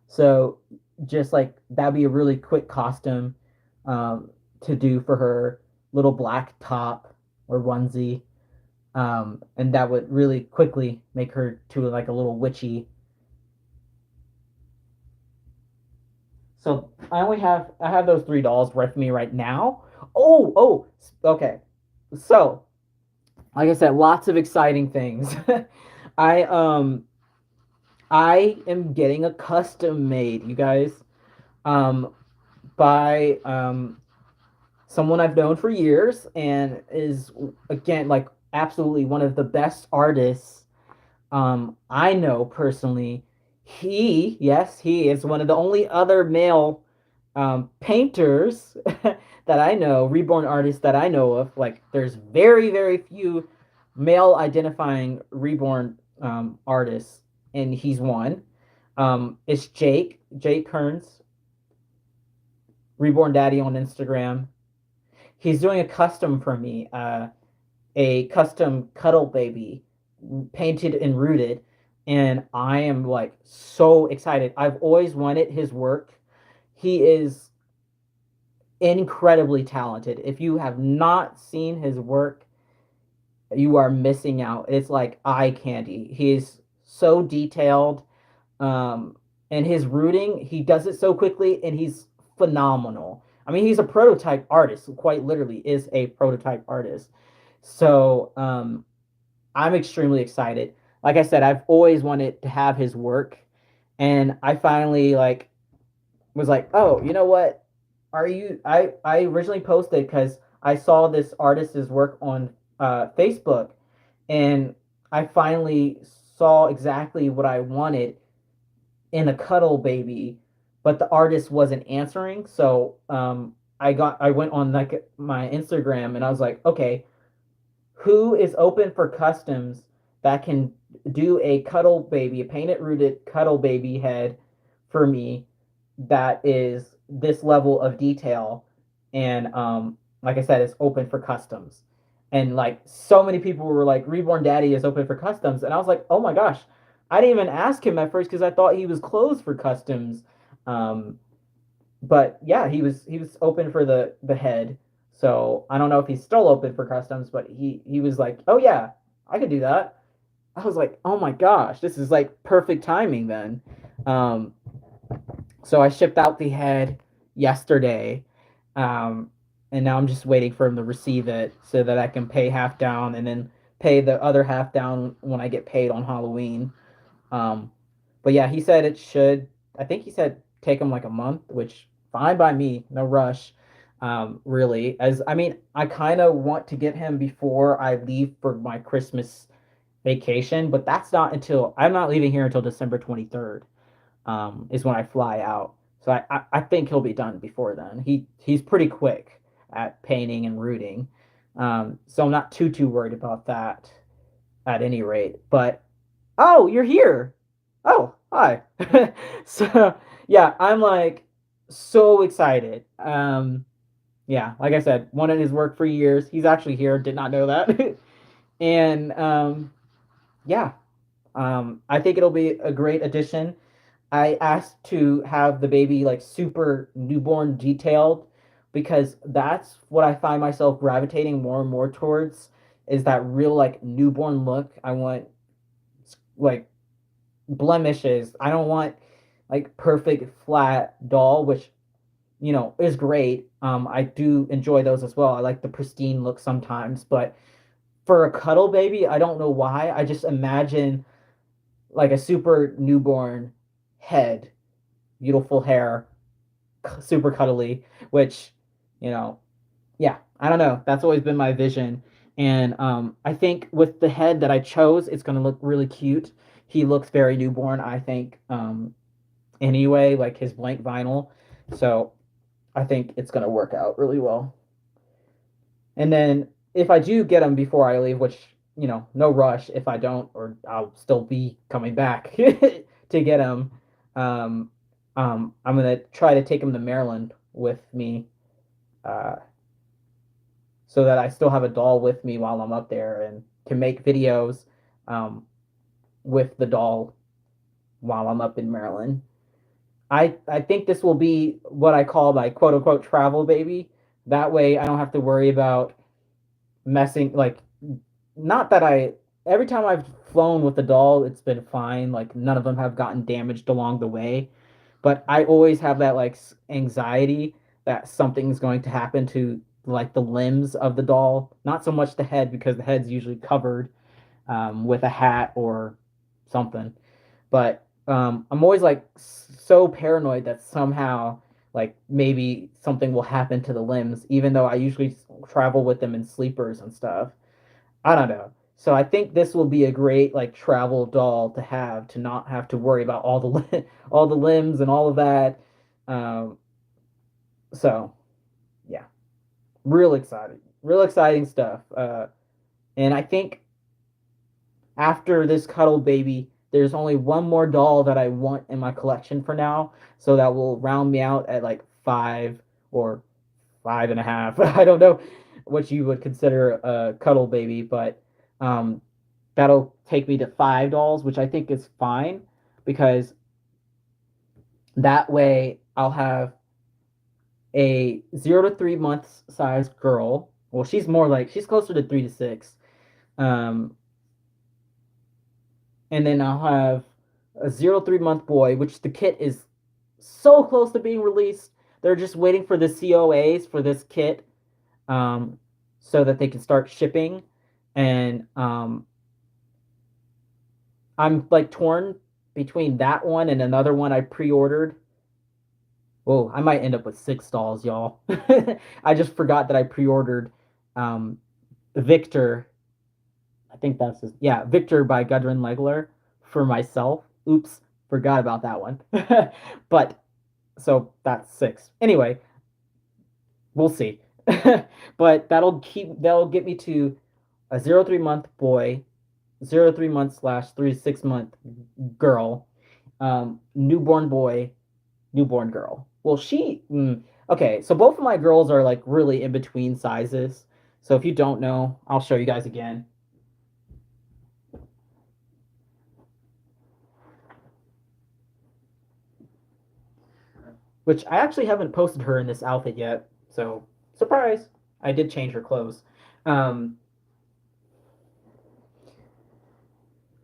So just like that'd be a really quick costume to do for her little black top or onesie, and that would really quickly make her to like a little witchy. So I have those three dolls with me right now. Okay. So like I said, lots of exciting things. I um I am getting a custom made, you guys. Um, by someone I've known for years and is again like absolutely one of the best artists I know personally. Yes, he is one of the only other male painters that I know, reborn artists that I know of. Like, there's very, very few male identifying reborn artists, and he's one. It's Jake Kearns, Reborn Daddy on Instagram. He's doing a custom for me, a custom cuddle baby, painted and rooted, and I am like so excited. I've always wanted his work. He is incredibly talented. If you have not seen his work, you are missing out. It's like eye candy. He's so detailed, um, and his rooting, he does it so quickly, and he's phenomenal. I mean, he's a prototype artist. Quite literally, is a prototype artist. So I'm extremely excited. Like I said, I've always wanted to have his work, and I finally like was like, oh, you know what? Are you? I originally posted because I saw this artist's work on Facebook, and I finally saw exactly what I wanted in a cuddle baby, but the artist wasn't answering. So I went on like my Instagram and I was like, okay, who is open for customs that can do a cuddle baby, a painted rooted cuddle baby head for me that is this level of detail, and like I said, it's open for customs. And like so many people were like, Reborn Daddy is open for customs, and I was like, oh my gosh, I didn't even ask him at first because I thought he was closed for customs. Um, but yeah, he was open for the head. So I don't know if he's still open for customs, but he was like, oh yeah, I could do that. I was like, oh my gosh, this is like perfect timing then. Um, so I shipped out the head yesterday, um, and now I'm just waiting for him to receive it so that I can pay half down and then pay the other half down when I get paid on Halloween. Um, but yeah, he said it should. I think he said take him like a month, which fine by me, no rush. Really, as I mean, I kind of want to get him before I leave for my Christmas vacation, but that's not until I'm not leaving here until December 23rd. Is when I fly out. So I think he'll be done before then. He's pretty quick at painting and rooting. So I'm not too worried about that at any rate. But oh, you're here. Oh, hi. So yeah, I'm like so excited. Yeah, like I said, wanted his work for years. He's actually here. Did not know that. And yeah, I think it'll be a great addition. I asked to have the baby like super newborn detailed because that's what I find myself gravitating more and more towards is that real like newborn look. I want like blemishes. I don't want like perfect flat doll, which is great. I do enjoy those as well. I like the pristine look sometimes, but for a cuddle baby, I don't know why. I just imagine like a super newborn head, beautiful hair, super cuddly, which, you know, yeah, I don't know. That's always been my vision. And I think with the head that I chose, it's going to look really cute. He looks very newborn, I think, anyway, like his blank vinyl. So I think it's going to work out really well. And then if I do get him before I leave, which, no rush if I don't, or I'll still be coming back to get him, um, I'm going to try to take him to Maryland with me, uh, so that I still have a doll with me while I'm up there and can make videos um, with the doll while I'm up in Maryland. I think this will be what I call my quote unquote travel baby. That way I don't have to worry about messing like not that I every time I've flown with the doll it's been fine, like none of them have gotten damaged along the way, but I always have that like anxiety that something's going to happen to like the limbs of the doll, not so much the head because the head's usually covered with a hat or something, but I'm always like so paranoid that somehow like maybe something will happen to the limbs even though I usually travel with them in sleepers and stuff. I don't know. So I think this will be a great like travel doll to have to not have to worry about all the all the limbs and all of that. Um, so yeah, real exciting stuff. And I think after this cuddle baby, there's only one more doll that I want in my collection for now, so that will round me out at like 5 or 5.5. I don't know what you would consider a cuddle baby, but um, that'll take me to 5 dolls, which I think is fine because that way I'll have a 0 to 3 months size girl. Well, she's closer to 3 to 6. Um, and then I'll have a 0 to 3 month boy, which the kit is so close to being released. They're just waiting for the COAs for this kit, um, so that they can start shipping. And I'm like torn between that one and another one I pre-ordered. Whoa, I might end up with 6 dolls, y'all. I just forgot that I pre-ordered um, Victor. I think that's his. Yeah, Victor by Gudrun Legler for myself. Oops, forgot about that one. But so that's 6. Anyway, we'll see. But that'll get me to a 0 to 3 month boy, 0 to 3 month slash 3 to 6 month girl, newborn boy, newborn girl. Well, okay. So both of my girls are like really in between sizes. So if you don't know, I'll show you guys again. Which I actually haven't posted her in this outfit yet. So surprise, I did change her clothes. Um,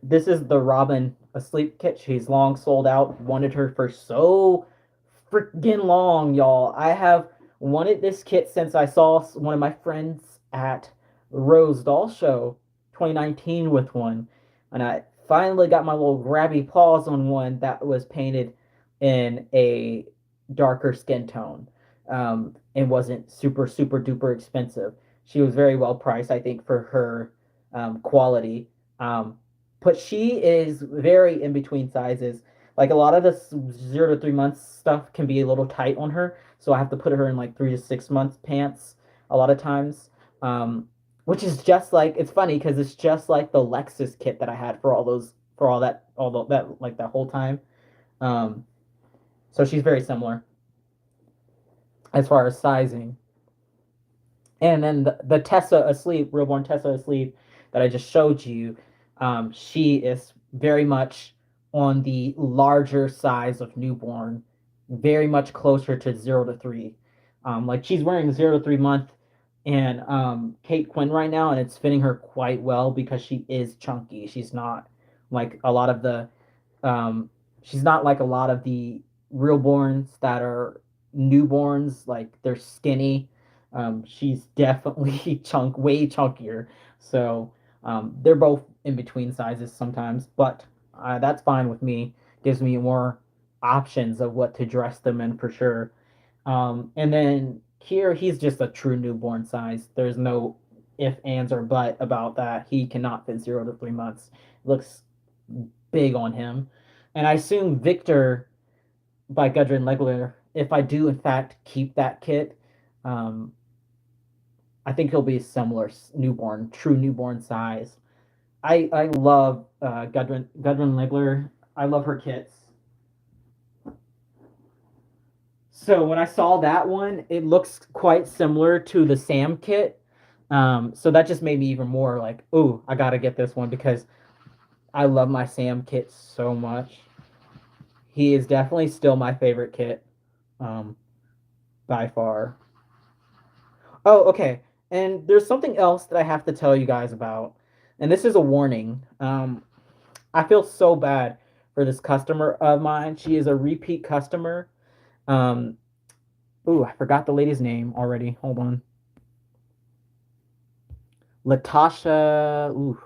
this is the Robin asleep kit. She's long sold out. Wanted her for so freaking long, y'all. I have wanted this kit since I saw one of my friends at Rose Doll Show 2019 with one, and I finally got my little grabby paws on one that was painted in a darker skin tone, and wasn't super super duper expensive. She was very well priced, I think, for her quality. Um, but she is very in between sizes. Like a lot of the 0 to 3 months stuff can be a little tight on her, so I have to put her in like 3 to 6 months pants a lot of times. Um, which is just like it's funny because it's just like the Lexus kit that I had for all that like that whole time. Um, so she's very similar as far as sizing. And then the Tessa asleep, reborn Tessa asleep that I just showed you, she is very much on the larger size of newborn, very much closer to 0 to 3. Like she's wearing 0 to 3 month and Kate Quinn right now, and it's fitting her quite well because she is chunky. Like a lot of the um, she's not like a lot of the realborns that are newborns, like they're skinny. She's definitely way chunkier. So they're both in between sizes sometimes, but that's fine with me. Gives me more options of what to dress them in for sure. And then here, he's just a true newborn size. There's no if, ands, or but about that. He cannot fit 0 to 3 months. Looks big on him. And I assume Victor by Gudrun Legler, if I do in fact keep that kit, um, I think he'll be similar newborn, true newborn size. I love Gudrun Legler. I love her kits. So when I saw that one, it looks quite similar to the Sam kit. So that just made me even more like, oh, I gotta get this one because I love my Sam kit so much. He is definitely still my favorite kit, um, by far. Oh, okay. And there's something else that I have to tell you guys about, and this is a warning. I feel so bad for this customer of mine. She is a repeat customer. Um, Ooh, I forgot the lady's name already. Hold on. Latasha. Ooh.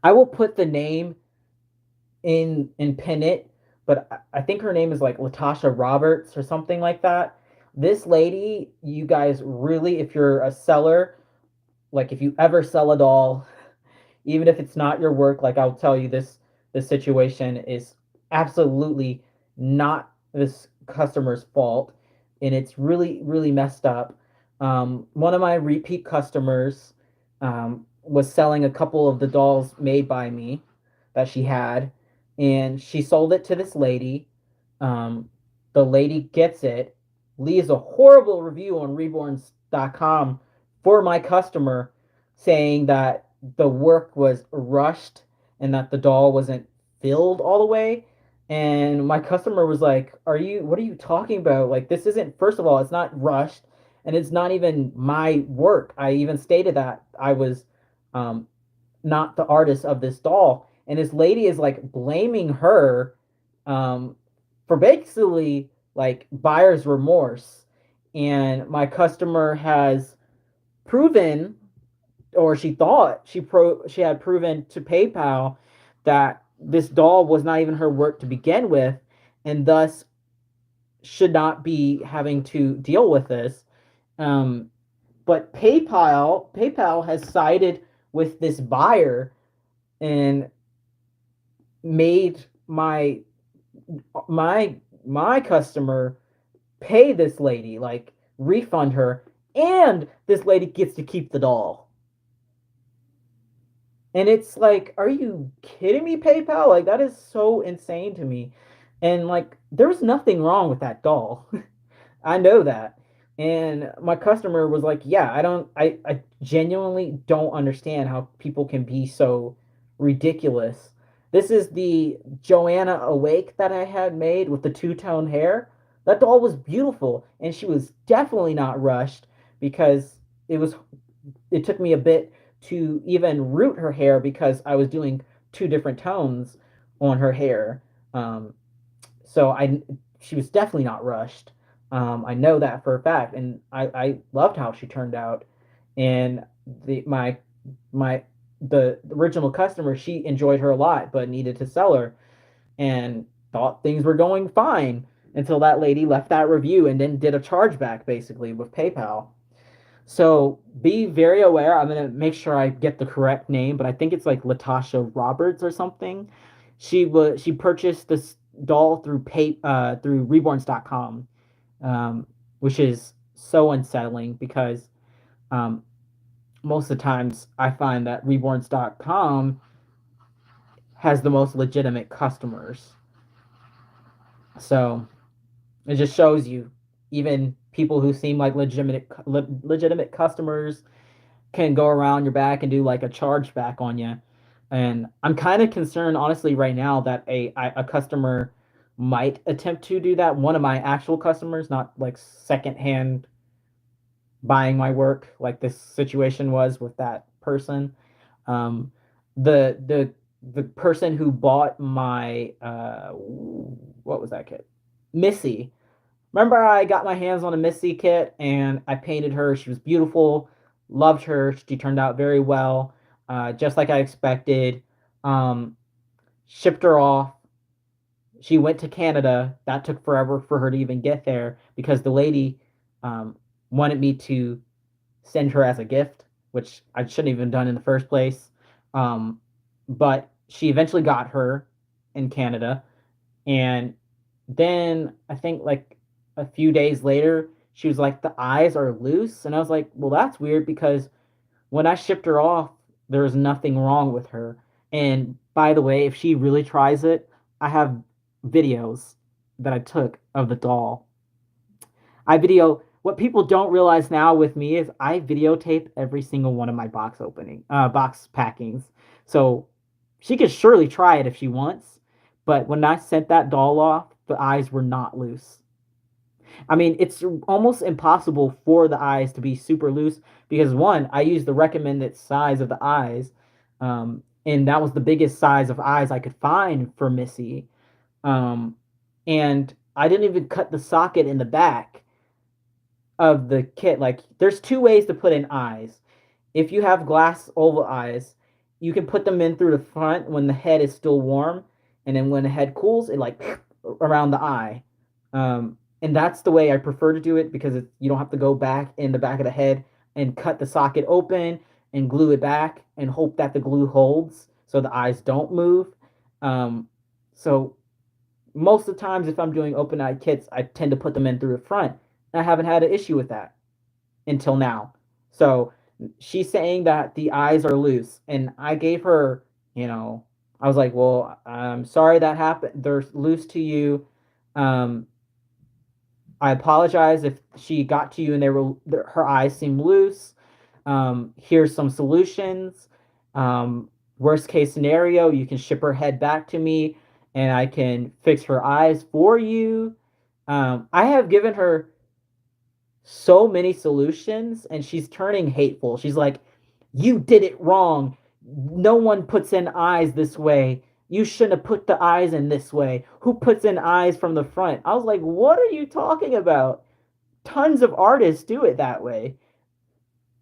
I will put the name in pin it, but I think her name is like Latasha Roberts or something like that. This lady, you guys really, if you're a seller, like if you ever sell a doll, even if it's not your work, like I'll tell you this situation is absolutely not this customer's fault, and it's really really messed up. One of my repeat customers was selling a couple of the dolls made by me. that she had, and she sold it to this lady. Um, the lady gets it, leaves a horrible review on reborns.com for my customer, saying that the work was rushed and that the doll wasn't filled all the way. And my customer was like, what are you talking about? Like, this isn't, first of all, it's not rushed and it's not even my work. I even stated that I was um, not the artist of this doll. And this lady is like blaming her um, for basically like buyer's remorse. And my customer has proven, or she thought she had proven to PayPal that this doll was not even her work to begin with, and thus should not be having to deal with this. Um, but PayPal has sided with this buyer and made my my customer pay this lady, like refund her, and this lady gets to keep the doll. And it's like, are you kidding me, PayPal? Like, that is so insane to me. And like, there's nothing wrong with that doll. I know that. And my customer was like, yeah, I genuinely don't understand how people can be so ridiculous. This is the Joanna Awake that I had made with the two-tone hair. That doll was beautiful, and she was definitely not rushed because it was it took me a bit to even root her hair because I was doing two different tones on her hair. Um, so I she was definitely not rushed. I know that for a fact, and I loved how she turned out. And the my the original customer, she enjoyed her a lot, but needed to sell her and thought things were going fine until that lady left that review and then did a chargeback basically with PayPal. So be very aware. I'm gonna make sure I get the correct name, but I think it's like Latasha Roberts or something. She purchased this doll through reborns.com, which is so unsettling because um, most of the times I find that reborns.com has the most legitimate customers. So it just shows you even people who seem like legitimate customers can go around your back and do like a chargeback on you. And I'm kind of concerned, honestly, right now that a customer might attempt to do that. One of my actual customers, not like secondhand buying my work, like this situation was with that person. Um, the person who bought my what was that kit? Missy. Remember, I got my hands on a Missy kit and I painted her. She was beautiful. Loved her. She turned out very well, just like I expected. Um, Shipped her off. She went to Canada. That took forever for her to even get there because the lady um, wanted me to send her as a gift, which I shouldn't have even done in the first place. Um, but she eventually got her in Canada, and then I think like a few days later, she was like, the eyes are loose. And I was like, well, that's weird because when I shipped her off, there was nothing wrong with her. And by the way, if she really tries it, I have videos that I took of the doll. What people don't realize now with me is I videotape every single one of my box packings. So she could surely try it if she wants. But when I sent that doll off, the eyes were not loose. I mean, it's almost impossible for the eyes to be super loose because one, I used the recommended size of the eyes, and that was the biggest size of eyes I could find for Missy. Um, and I didn't even cut the socket in the back of the kit. Like, there's two ways to put in eyes. If you have glass oval eyes, you can put them in through the front when the head is still warm, and then when the head cools, it like around the eye. And that's the way I prefer to do it because you don't have to go back in the back of the head and cut the socket open and glue it back and hope that the glue holds so the eyes don't move. Um, so most of the times, if I'm doing open eye kits, I tend to put them in through the front. I haven't had an issue with that until now. So she's saying that the eyes are loose, and I gave her, you know, I was like, well, I'm sorry that happened. They're loose to you. Um, I apologize if she got to you and her eyes seemed loose. Here's some solutions. Um, Worst case scenario, you can ship her head back to me and I can fix her eyes for you. I have given her so many solutions and she's turning hateful. She's like, you did it wrong. No one puts in eyes this way. You shouldn't have put the eyes in this way. Who puts in eyes from the front? I was like, what are you talking about? Tons of artists do it that way.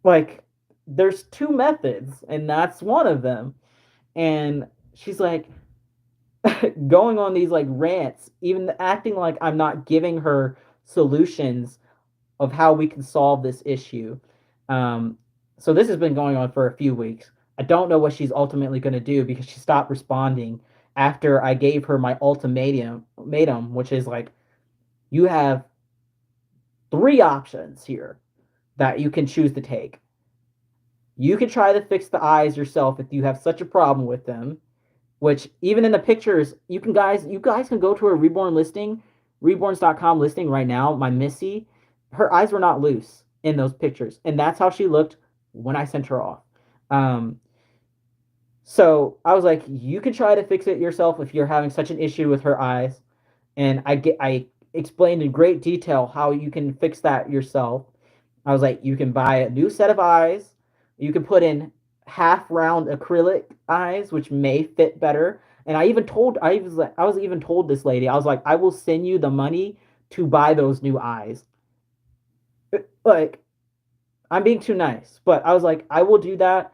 Like, there's two methods, and that's one of them. And she's like going on these like rants, even acting like I'm not giving her solutions of how we can solve this issue. Um, so this has been going on for a few weeks. I don't know what she's ultimately going to do because she stopped responding after I gave her my ultimatum, which is like, you have three options here that you can choose to take. You can try to fix the eyes yourself if you have such a problem with them. Which even in the pictures, you guys can go to a Reborn listing, reborns.com listing right now. My Missy, her eyes were not loose in those pictures, and that's how she looked when I sent her off. Um, so I was like, you can try to fix it yourself if you're having such an issue with her eyes, and I explained in great detail how you can fix that yourself. I was like, you can buy a new set of eyes. You can put in half round acrylic eyes, which may fit better. And I was even told this lady, I was like, I will send you the money to buy those new eyes. Like, I'm being too nice, but I was like, I will do that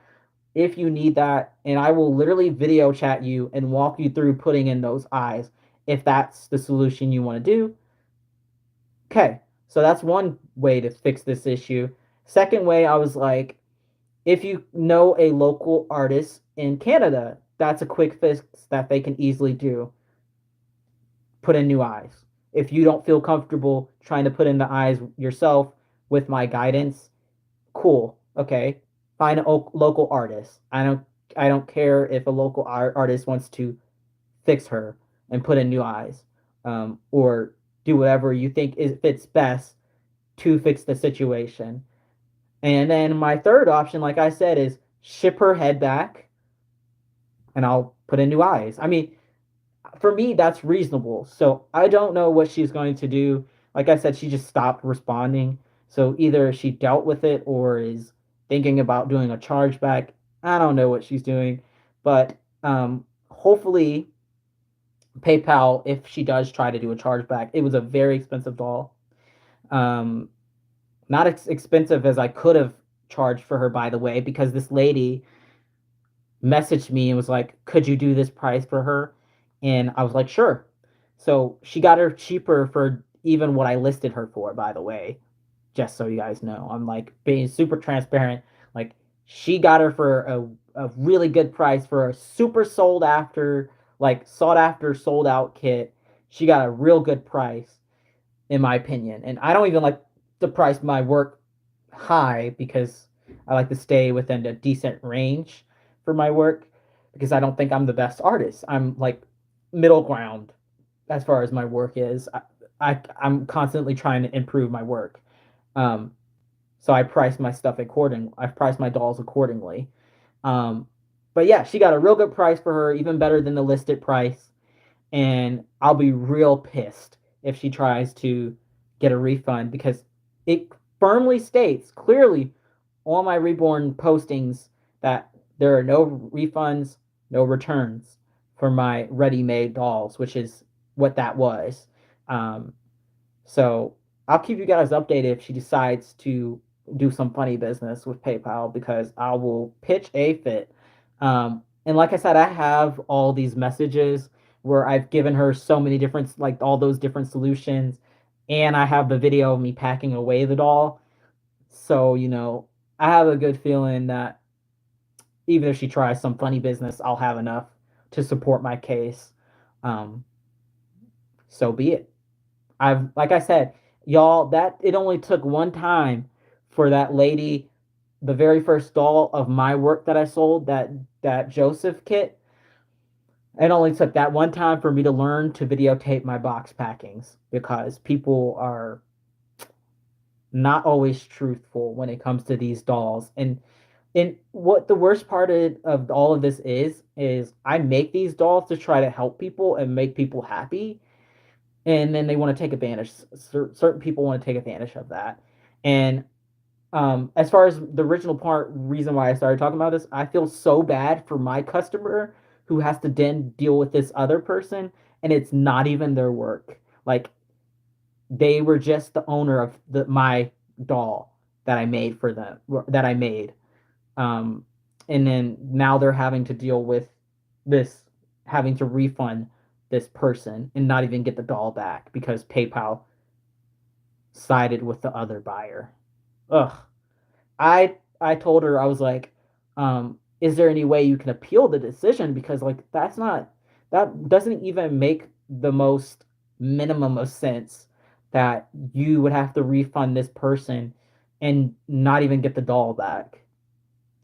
if you need that, and I will literally video chat you and walk you through putting in those eyes if that's the solution you want to do. Okay, so that's one way to fix this issue. Second way, I was like, if you know a local artist in Canada, that's a quick fix that they can easily do. Put in new eyes. If you don't feel comfortable trying to put in the eyes yourself with my guidance, cool. Okay, find a local artist. I don't care if a local artist wants to fix her and put in new eyes, or do whatever you think fits best to fix the situation. And then my third option, like I said, is ship her head back and I'll put in new eyes. I mean, for me, that's reasonable. So I don't know what she's going to do. Like I said, she just stopped responding. So either she dealt with it or is thinking about doing a chargeback. I don't know what she's doing. But hopefully, PayPal, if she does try to do a chargeback, it was a very expensive doll. Um, Not as expensive as I could have charged for her, by the way, because this lady messaged me and was like, "Could you do this price for her?" And I was like, "Sure." So she got her cheaper for even what I listed her for, by the way, just so you guys know. I'm like being super transparent. Like, she got her for a really good price for a super sought after, sold out kit. She got a real good price, in my opinion. And I don't even like to price my work high because I like to stay within a decent range for my work because I don't think I'm the best artist. I'm like middle ground as far as my work is. I'm constantly trying to improve my work. Um, so I price my stuff accordingly. I've priced my dolls accordingly. Um, but yeah, she got a real good price for her, even better than the listed price. And I'll be real pissed if she tries to get a refund because it firmly states clearly on my Reborn postings that there are no refunds, no returns for my ready-made dolls, which is what that was. Um, so I'll keep you guys updated if she decides to do some funny business with PayPal because I will pitch a fit. And like I said, I have all these messages where I've given her so many different, like all those different solutions, and I have the video of me packing away the doll. So, I have a good feeling that even if she tries some funny business, I'll have enough to support my case. Um, so be it. Like I said, y'all, that it only took one time for that lady, the very first doll of my work that I sold, that Joseph kit, It only took that one time for me to learn to videotape my box packings because people are not always truthful when it comes to these dolls. And what the worst part of all of this is I make these dolls to try to help people and make people happy, and then they want to take advantage. Certain people want to take advantage of that. And as far as the original part, reason why I started talking about this, I feel so bad for my customer who has to then deal with this other person, and it's not even their work. Like they were just the owner of my doll that I made for them, that I made, um, and then now they're having to deal with this, having to refund this person and not even get the doll back because PayPal sided with the other buyer. Ugh. I told her, I was like, is there any way you can appeal the decision, because like that doesn't even make the most minimum of sense that you would have to refund this person and not even get the doll back.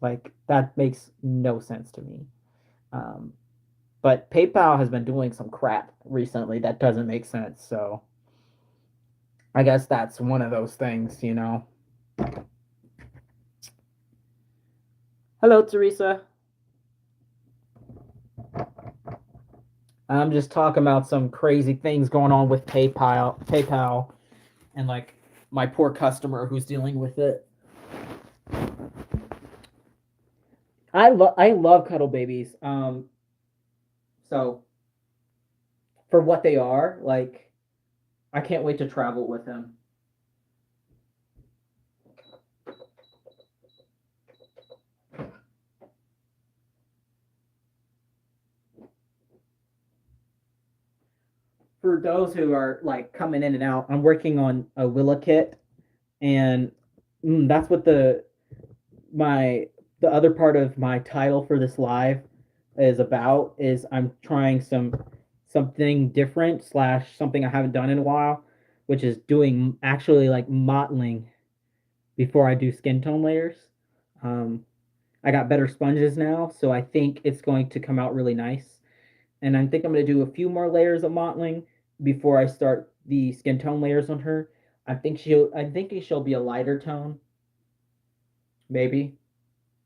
Like that makes no sense to me. Um, but PayPal has been doing some crap recently that doesn't make sense. So I guess that's one of those things, you know. Hello, Teresa. I'm just talking about some crazy things going on with PayPal, and like my poor customer who's dealing with it. I love cuddle babies. So for what they are, like I can't wait to travel with him. For those who are like coming in and out, I'm working on a Willa kit, and that's what my the other part of my title for this live is about. Is I'm trying something different slash something I haven't done in a while, which is doing actually like mottling before I do skin tone layers. Um, I got better sponges now, so I think it's going to come out really nice. And I think I'm going to do a few more layers of mottling before I start the skin tone layers on her. I think she'll be a lighter tone, maybe.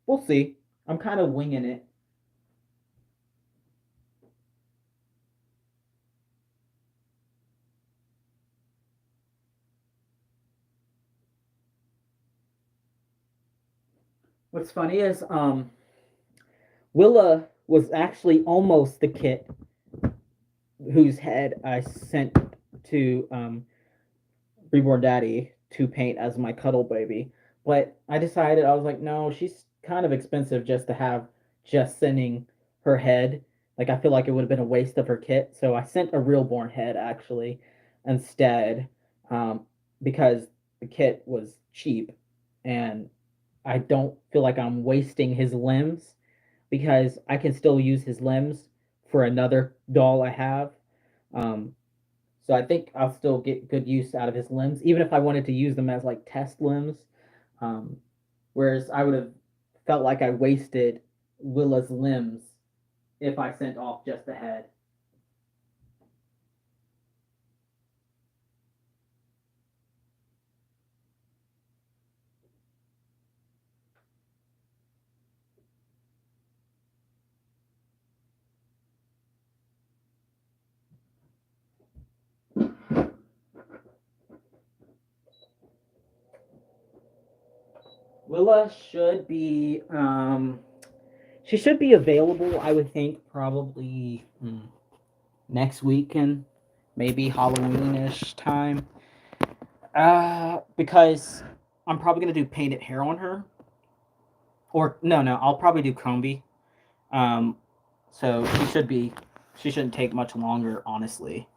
We'll see. I'm kind of winging it. What's funny is Willa was actually almost the kit whose head I sent to Reborn Daddy to paint as my cuddle baby. But I decided, I was like, no, she's kind of expensive just to have just sending her head. Like I feel like it would have been a waste of her kit. So I sent a realborn head actually instead, um, because the kit was cheap, and I don't feel like I'm wasting his limbs because I can still use his limbs for another doll I have. Um, so I think I'll still get good use out of his limbs, even if I wanted to use them as like test limbs. Um, Whereas I would have felt like I wasted Willa's limbs if I sent off just the head. Willa should be she should be available. I would think probably next weekend, maybe Halloweenish time. Because I'm probably gonna do painted hair on her, or no, I'll probably do Combi. Um, so she shouldn't take much longer, honestly.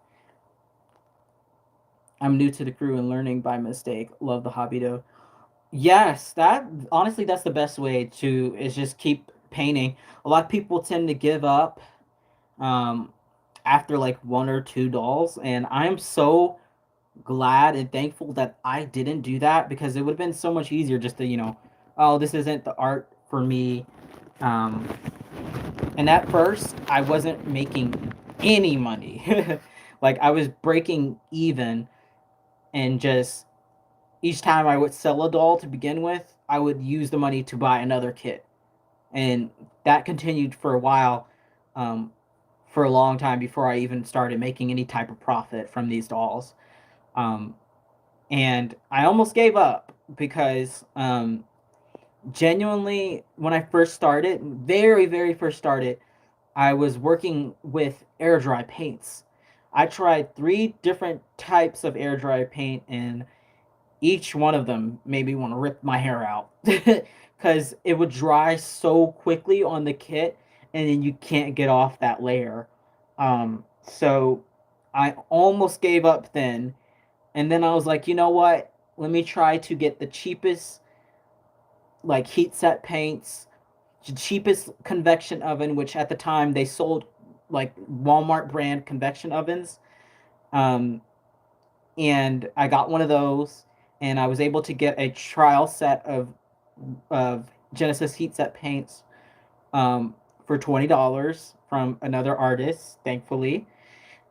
I'm new to the crew and learning by mistake. Love the hobby though. Yes, that honestly that's the best way to is just keep painting. A lot of people tend to give up um after like one or two dolls, and I'm so glad and thankful that I didn't do that, because it would have been so much easier just to, oh, this isn't the art for me. Um And at first, I wasn't making any money. Like I was breaking even, and just each time I would sell a doll to begin with, I would use the money to buy another kit, and that continued for a while, um, for a long time before I even started making any type of profit from these dolls. Um, and I almost gave up because genuinely, when I first started, very very first started, I was working with air dry paints. I tried three different types of air dry paint, and each one of them made me want to rip my hair out because it would dry so quickly on the kit, and then you can't get off that layer. So I almost gave up then, and then I was like, you know what? Let me try to get the cheapest, like, heat set paints, the cheapest convection oven, which at the time they sold like Walmart brand convection ovens. Um, and I got one of those, and I was able to get a trial set of Genesis heat set paints, for $20 from another artist, thankfully.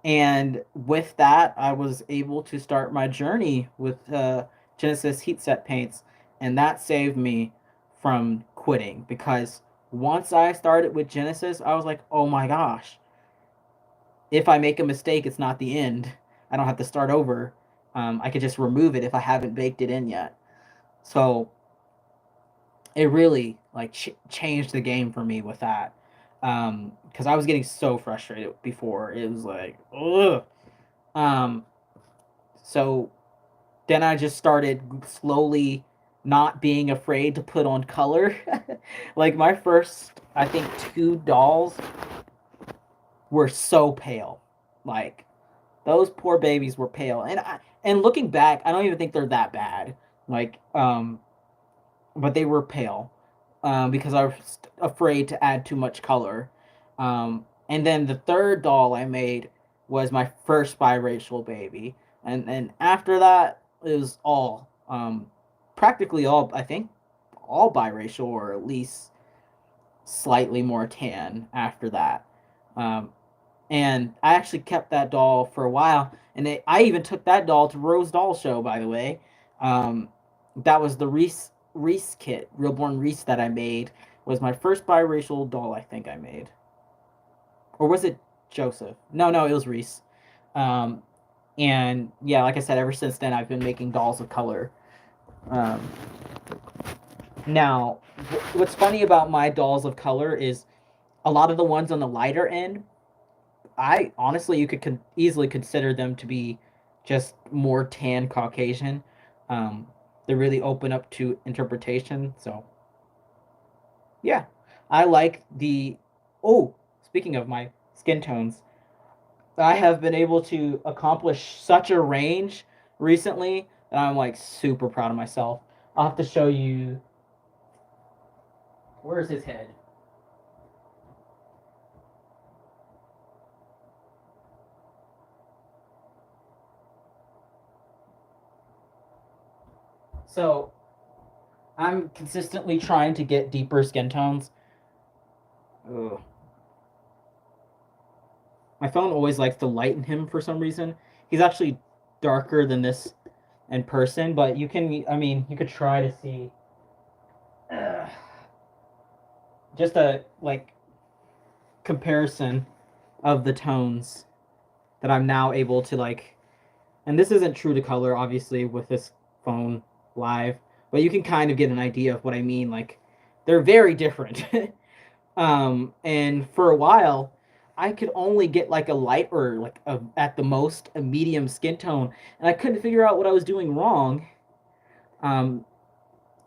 And with that, I was able to start my journey with Genesis heat set paints, and that saved me from quitting because once I started with Genesis, I was like, oh my gosh, if I make a mistake, it's not the end. I don't have to start over. I could just remove it if I haven't baked it in yet. So it really like changed the game for me with that, because I was getting so frustrated before. It was like, ugh. Um, so then I just started slowly not being afraid to put on color. Like my first, I think, two dolls were so pale. Like those poor babies were pale, and looking back, I don't even think they're that bad. Like, but they were pale, because I was afraid to add too much color. And then the third doll I made was my first biracial baby, and after that it was all, practically all, I think, all biracial, or at least slightly more tan after that. Um, and I actually kept that doll for a while, and I even took that doll to Rose Doll Show, by the way. Um, that was the Reese kit, Realborn Reese, that I made. Was my first biracial doll I think I made, or was it Joseph? No, no, it was Reese. Um, and yeah, like I said, ever since then I've been making dolls of color. Um, Now, what's funny about my dolls of color is a lot of the ones on the lighter end, I honestly, you could easily consider them to be just more tan Caucasian. Um, they really open up to interpretation. So yeah, I like the. Oh, speaking of my skin tones, I have been able to accomplish such a range recently that I'm like super proud of myself. I'll have to show you. Where's his head? So I'm consistently trying to get deeper skin tones. Ugh. My phone always likes to lighten him for some reason. He's actually darker than this in person, but you can, I mean, you could try to see, uh, just a like comparison of the tones that I'm now able to like. And this isn't true to color, obviously, with this phone live, but you can kind of get an idea of what I mean. Like, they're very different. And for a while, I could only get like a light, or like at the most a medium skin tone, and I couldn't figure out what I was doing wrong. Um,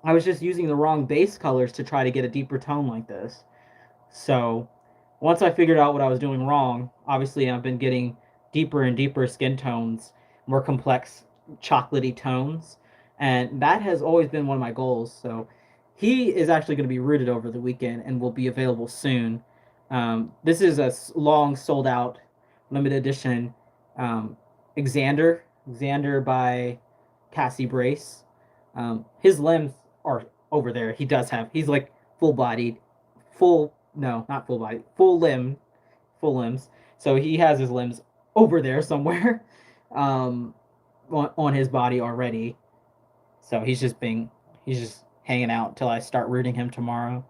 I was just using the wrong base colors to try to get a deeper tone like this. So once I figured out what I was doing wrong, obviously I've been getting deeper and deeper skin tones, more complex chocolatey tones, and that has always been one of my goals. So he is actually going to be rooted over the weekend and will be available soon. This is a long sold out limited edition, um, Xander by Cassie Brace. His limbs are over there. He's like full bodied, full No, not full body, full limbs. So he has his limbs over there somewhere, um, on his body already. So he's just hanging out until I start rooting him tomorrow.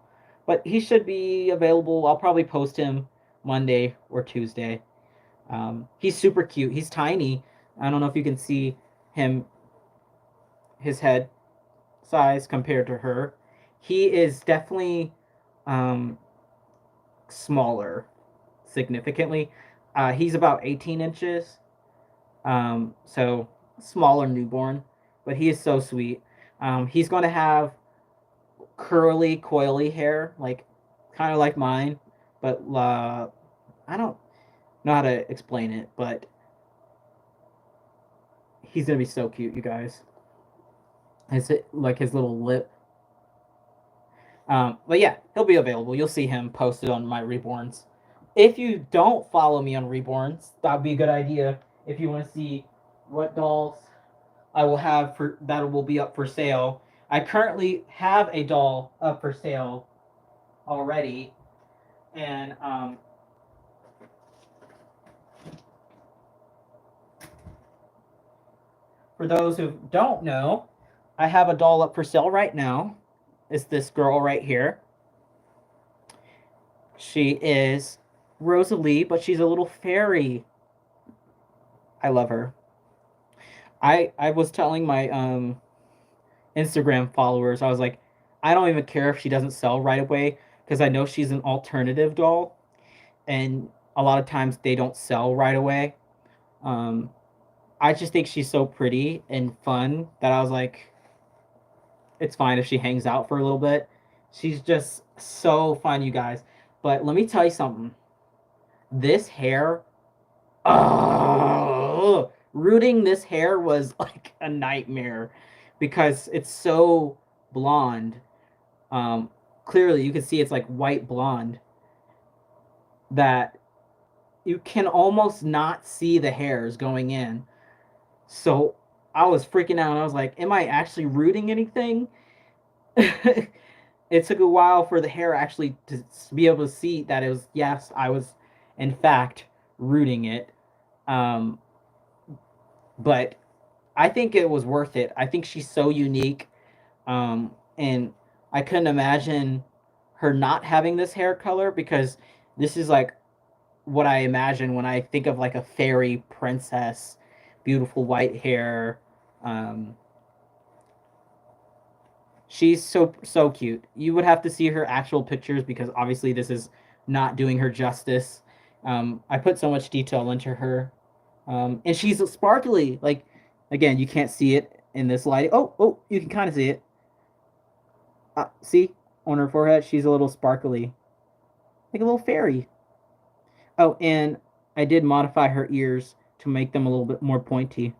But he should be available. I'll probably post him Monday or Tuesday. He's super cute. He's tiny. I don't know if you can see him, his head size compared to her. He is definitely um, smaller, significantly. He's about 18 inches, so smaller newborn, but he is so sweet. He's going to have curly, coily hair, like kind of like mine, but I don't know how to explain it, but he's gonna be so cute, you guys. His like his little lip. But yeah, he'll be available. You'll see him posted on my Reborns. If you don't follow me on Reborns, that'd be a good idea. If you want to see what dolls I will have for that will be up for sale. I currently have a doll up for sale already, and for those who don't know, I have a doll up for sale right now. It's this girl right here. She is Rosalie, but she's a little fairy. I love her. I was telling my Instagram followers, I was like, I don't even care if she doesn't sell right away because I know she's an alternative doll, and a lot of times they don't sell right away. Um, I just think she's so pretty and fun that I was like, it's fine if she hangs out for a little bit. She's just so fun, you guys. But let me tell you something. This hair, oh, rooting this hair was like a nightmare because it's so blonde. Um, Clearly, you can see it's like white blonde that you can almost not see the hairs going in. So I was freaking out. I was like, am I actually rooting anything? It took a while for the hair actually to be able to see that it was, yes, I was in fact rooting it. Um, but I think it was worth it. I think she's so unique. And I couldn't imagine her not having this hair color because this is like what I imagine when I think of like a fairy princess, beautiful white hair. Um, she's so cute. You would have to see her actual pictures because obviously this is not doing her justice. I put so much detail into her, and she's sparkly. Like again, you can't see it in this light. Oh, you can kind of see it. See on her forehead, she's a little sparkly, like a little fairy. Oh, and I did modify her ears to make them a little bit more pointy.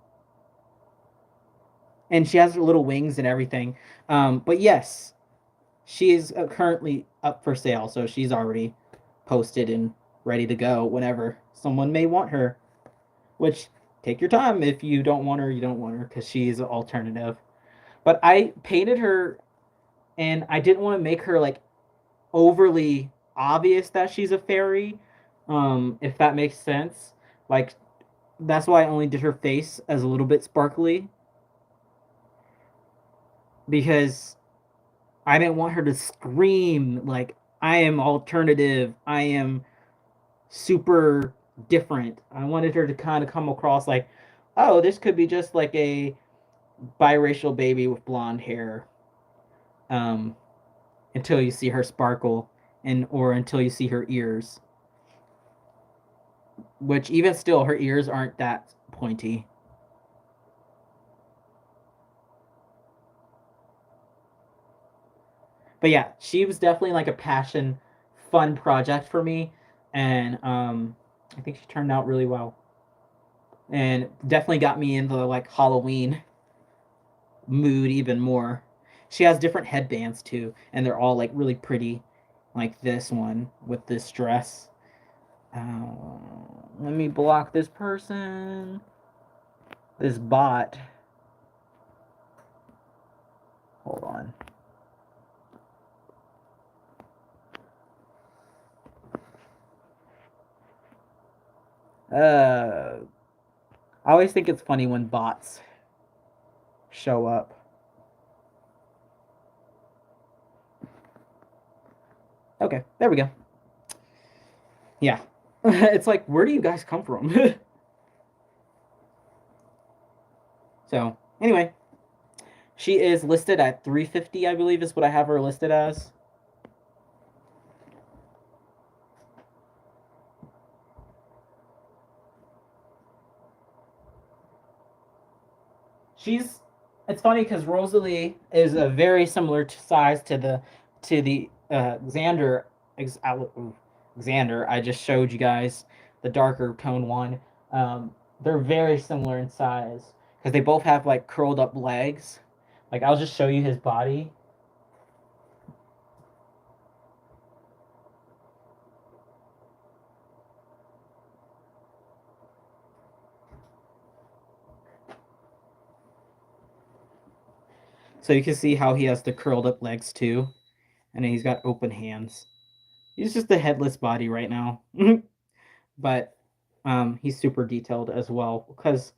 And she has her little wings and everything. But yes, she is currently up for sale, so she's already posted and ready to go whenever someone may want her. Which, take your time. If you don't want her, you don't want her because she's an alternative. But I painted her, and I didn't want to make her like overly obvious that she's a fairy, if that makes sense. Like that's why I only did her face as a little bit sparkly because I didn't want her to scream like I am alternative, I am super different. I wanted her to kind of come across like, oh, this could be just like a biracial baby with blonde hair. Um, until you see her sparkle and or until you see her ears. Which even still, her ears aren't that pointy. But yeah, she was definitely like a passion, fun project for me, and I think she turned out really well, and definitely got me into the like Halloween mood even more. She has different headbands too, and they're all like really pretty, like this one with this dress. Let me block this person. This bot. Hold on. Uh, I always think it's funny when bots show up. Okay, there we go. Yeah. It's like, where do you guys come from? So, anyway, she is listed at 350, I believe is what I have her listed as. She's it's funny because Rosalie is a very similar size to the Xander I just showed you guys, the darker tone one. They're very similar in size because they both have like curled up legs. Like I'll just show you his body. So you can see how he has the curled up legs too, and then he's got open hands. He's just a headless body right now. But he's super detailed as well because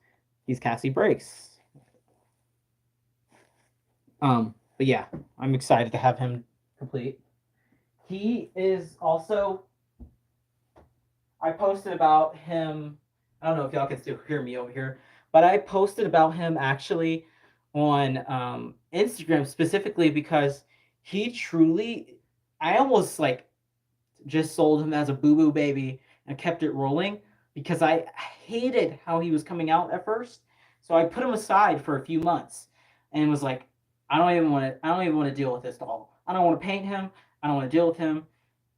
he's Cassie Brace. But yeah, I'm excited to have him complete. He is also. I posted about him. I don't know if y'all can still hear me over here, but I posted about him actually on Instagram specifically because he truly. I almost like just sold him as a boo boo baby and kept it rolling because I hated how he was coming out at first. So I put him aside for a few months and was like, I don't even want to deal with this doll. I don't want to paint him. I don't want to deal with him.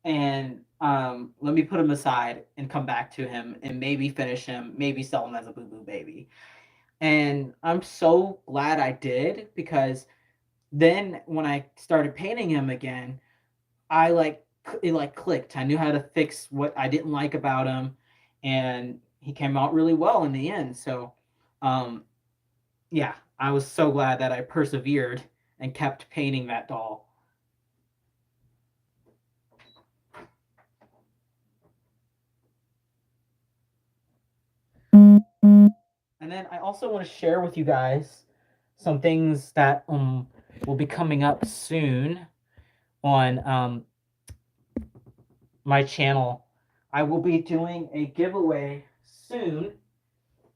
And let me put him aside and come back to him and maybe finish him, maybe sell him as a boo boo baby. And I'm so glad I did because then when I started painting him again, I like it like clicked. I knew how to fix what I didn't like about him, and he came out really well in the end. So, um, yeah, I was so glad that I persevered and kept painting that doll. And then I also want to share with you guys some things that will be coming up soon on my channel. I will be doing a giveaway soon.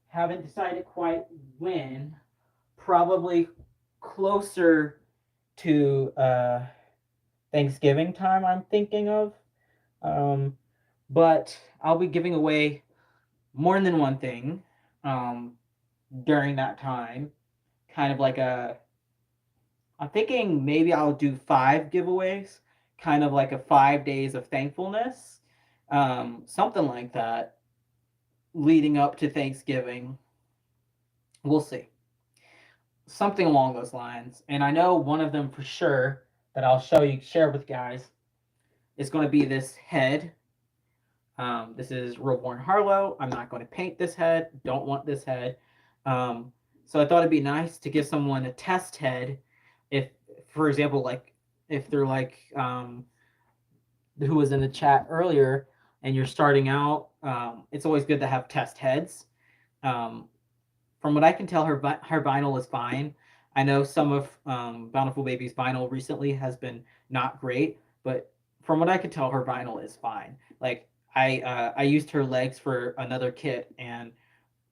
Haven't decided quite when. Probably closer to Thanksgiving time, I'm thinking of. Um, but I'll be giving away more than one thing um, during that time. Kind of like I'm thinking maybe I'll do 5 giveaways, kind of like a 5 days of thankfulness, something like that, leading up to Thanksgiving. We'll see. Something along those lines. And I know one of them for sure that I'll share with guys, is going to be this head. This is Reborn Harlow. I'm not going to paint this head. Don't want this head. So I thought it'd be nice to give someone a test head, if, for example, like if they're like who was in the chat earlier, and you're starting out. It's always good to have test heads. Um, from what I can tell, her vinyl is fine. I know some of Bountiful Baby's vinyl recently has been not great, but from what I can tell, her vinyl is fine. Like I used her legs for another kit, and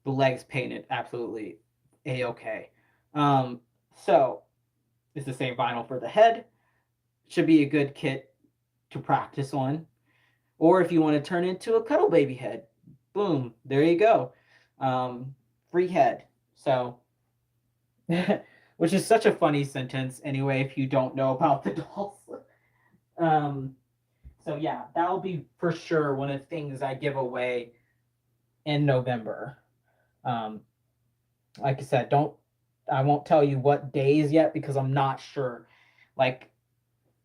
the legs painted absolutely a okay. Um, so it's the same vinyl for the head. Should be a good kit to practice on. Or if you want to turn into a cuddle baby head, boom, there you go. Um, Free head. So which is such a funny sentence anyway if you don't know about the dolls. um, so yeah, that'll be for sure one of the things I give away in November. Um, like I said, don't I won't tell you what days yet because I'm not sure. Like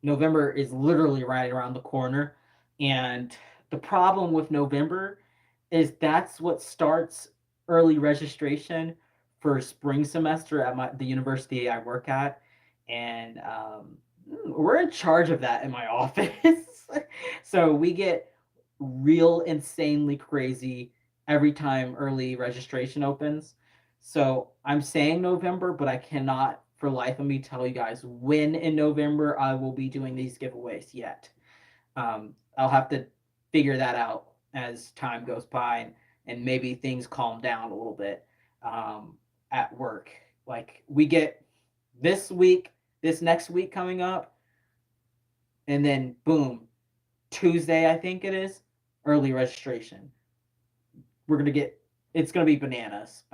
November is literally right around the corner, and the problem with November is that's what starts early registration for spring semester at the university I work at, and we're in charge of that in my office. So we get real insanely crazy every time early registration opens. So I'm saying November, but I cannot for life of me tell you guys when in November I will be doing these giveaways yet. I'll have to figure that out as time goes by, and maybe things calm down a little bit at work. Like we get this week, this next week coming up, and then boom, Tuesday I think it is early registration. We're gonna get it's gonna be bananas.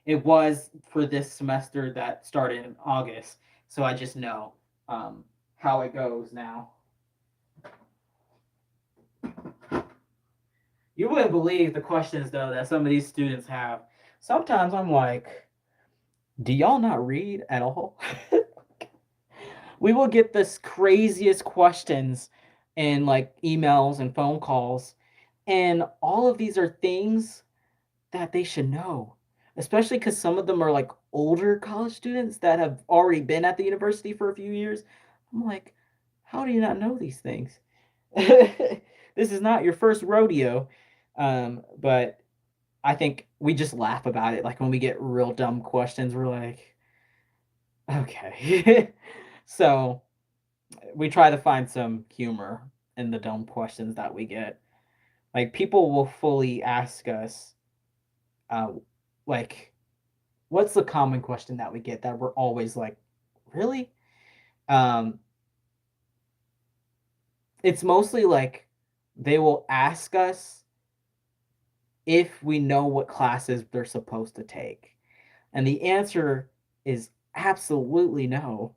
It was for this semester that started in August, so I just know how it goes now. You wouldn't believe the questions though that some of these students have. Sometimes I'm like, do y'all not read at all? We will get this craziest questions in like emails and phone calls, and all of these are things that they should know, especially because some of them are like older college students that have already been at the university for a few years. I'm like, how do you not know these things? This is not your first rodeo. But I think we just laugh about it. Like when we get real dumb questions, we're like, okay. So we try to find some humor in the dumb questions that we get. Like people will fully ask us, uh, like, what's the common question that we get that we're always like, really? Um, it's mostly like they will ask us if we know what classes they're supposed to take. And the answer is absolutely no.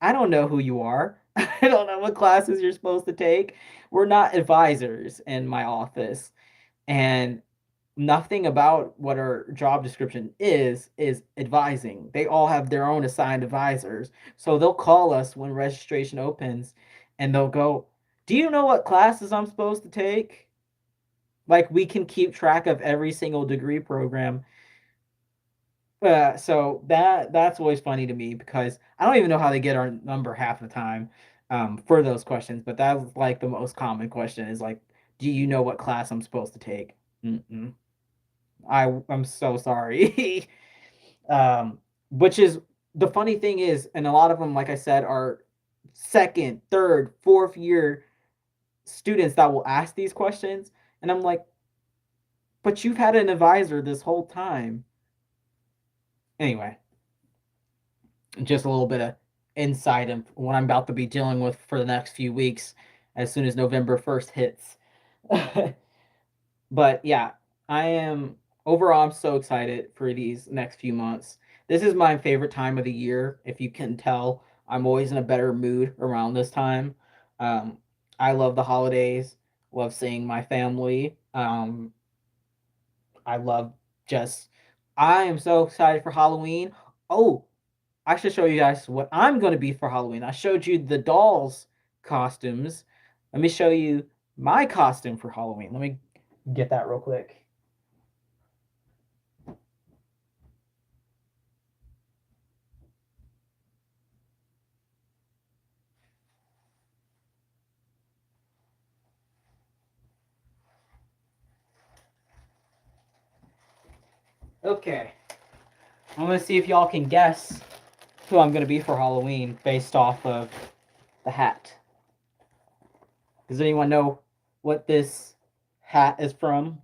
I don't know who you are. I don't know what classes you're supposed to take. We're not advisors in my office. And nothing about what our job description is advising. They all have their own assigned advisors. So they'll call us when registration opens and they'll go, "Do you know what classes I'm supposed to take?" Like we can keep track of every single degree program. So that's always funny to me because I don't even know how they get our number half the time for those questions. But that's like the most common question is like, "Do you know what class I'm supposed to take?" Mm-mm. I'm so sorry. Which is the funny thing is, and a lot of them, like I said, are second, third, fourth year students that will ask these questions, and I'm like, but you've had an advisor this whole time. Anyway, just a little bit of insight of what I'm about to be dealing with for the next few weeks as soon as November 1st hits. But yeah, I am overall I'm so excited for these next few months. This is my favorite time of the year. If you can tell, I'm always in a better mood around this time. Um, I love the holidays, love seeing my family. I love just I am so excited for Halloween. Oh, I should show you guys what I'm going to be for Halloween. I showed you the dolls costumes. Let me show you my costume for Halloween. Let me get that real quick. Okay. I'm going to see if y'all can guess who I'm going to be for Halloween based off of the hat. Does anyone know what this hat is from?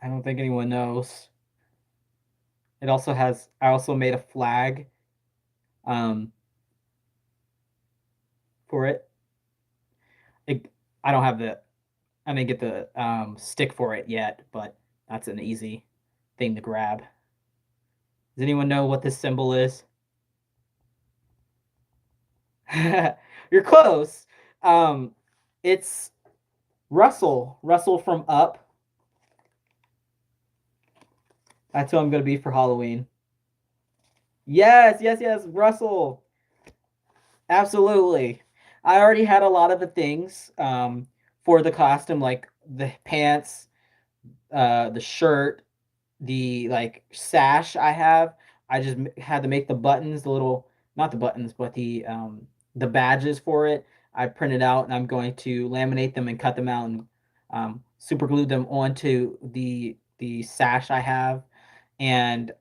I don't think anyone knows. I also made a flag um, for it. it. I don't have I didn't get the stick for it yet, but that's an easy thing to grab. Does anyone know what this symbol is? You're close. Um, it's Russell. Russell from Up. That's who I'm gonna be for Halloween. Yes, yes, yes, Russell. Absolutely. I already had a lot of the things for the costume, like the pants, the shirt, the like sash I have. I just had to make the buttons, the little, not the buttons, but the badges for it. I printed out and I'm going to laminate them and cut them out and super glue them onto the sash I have. And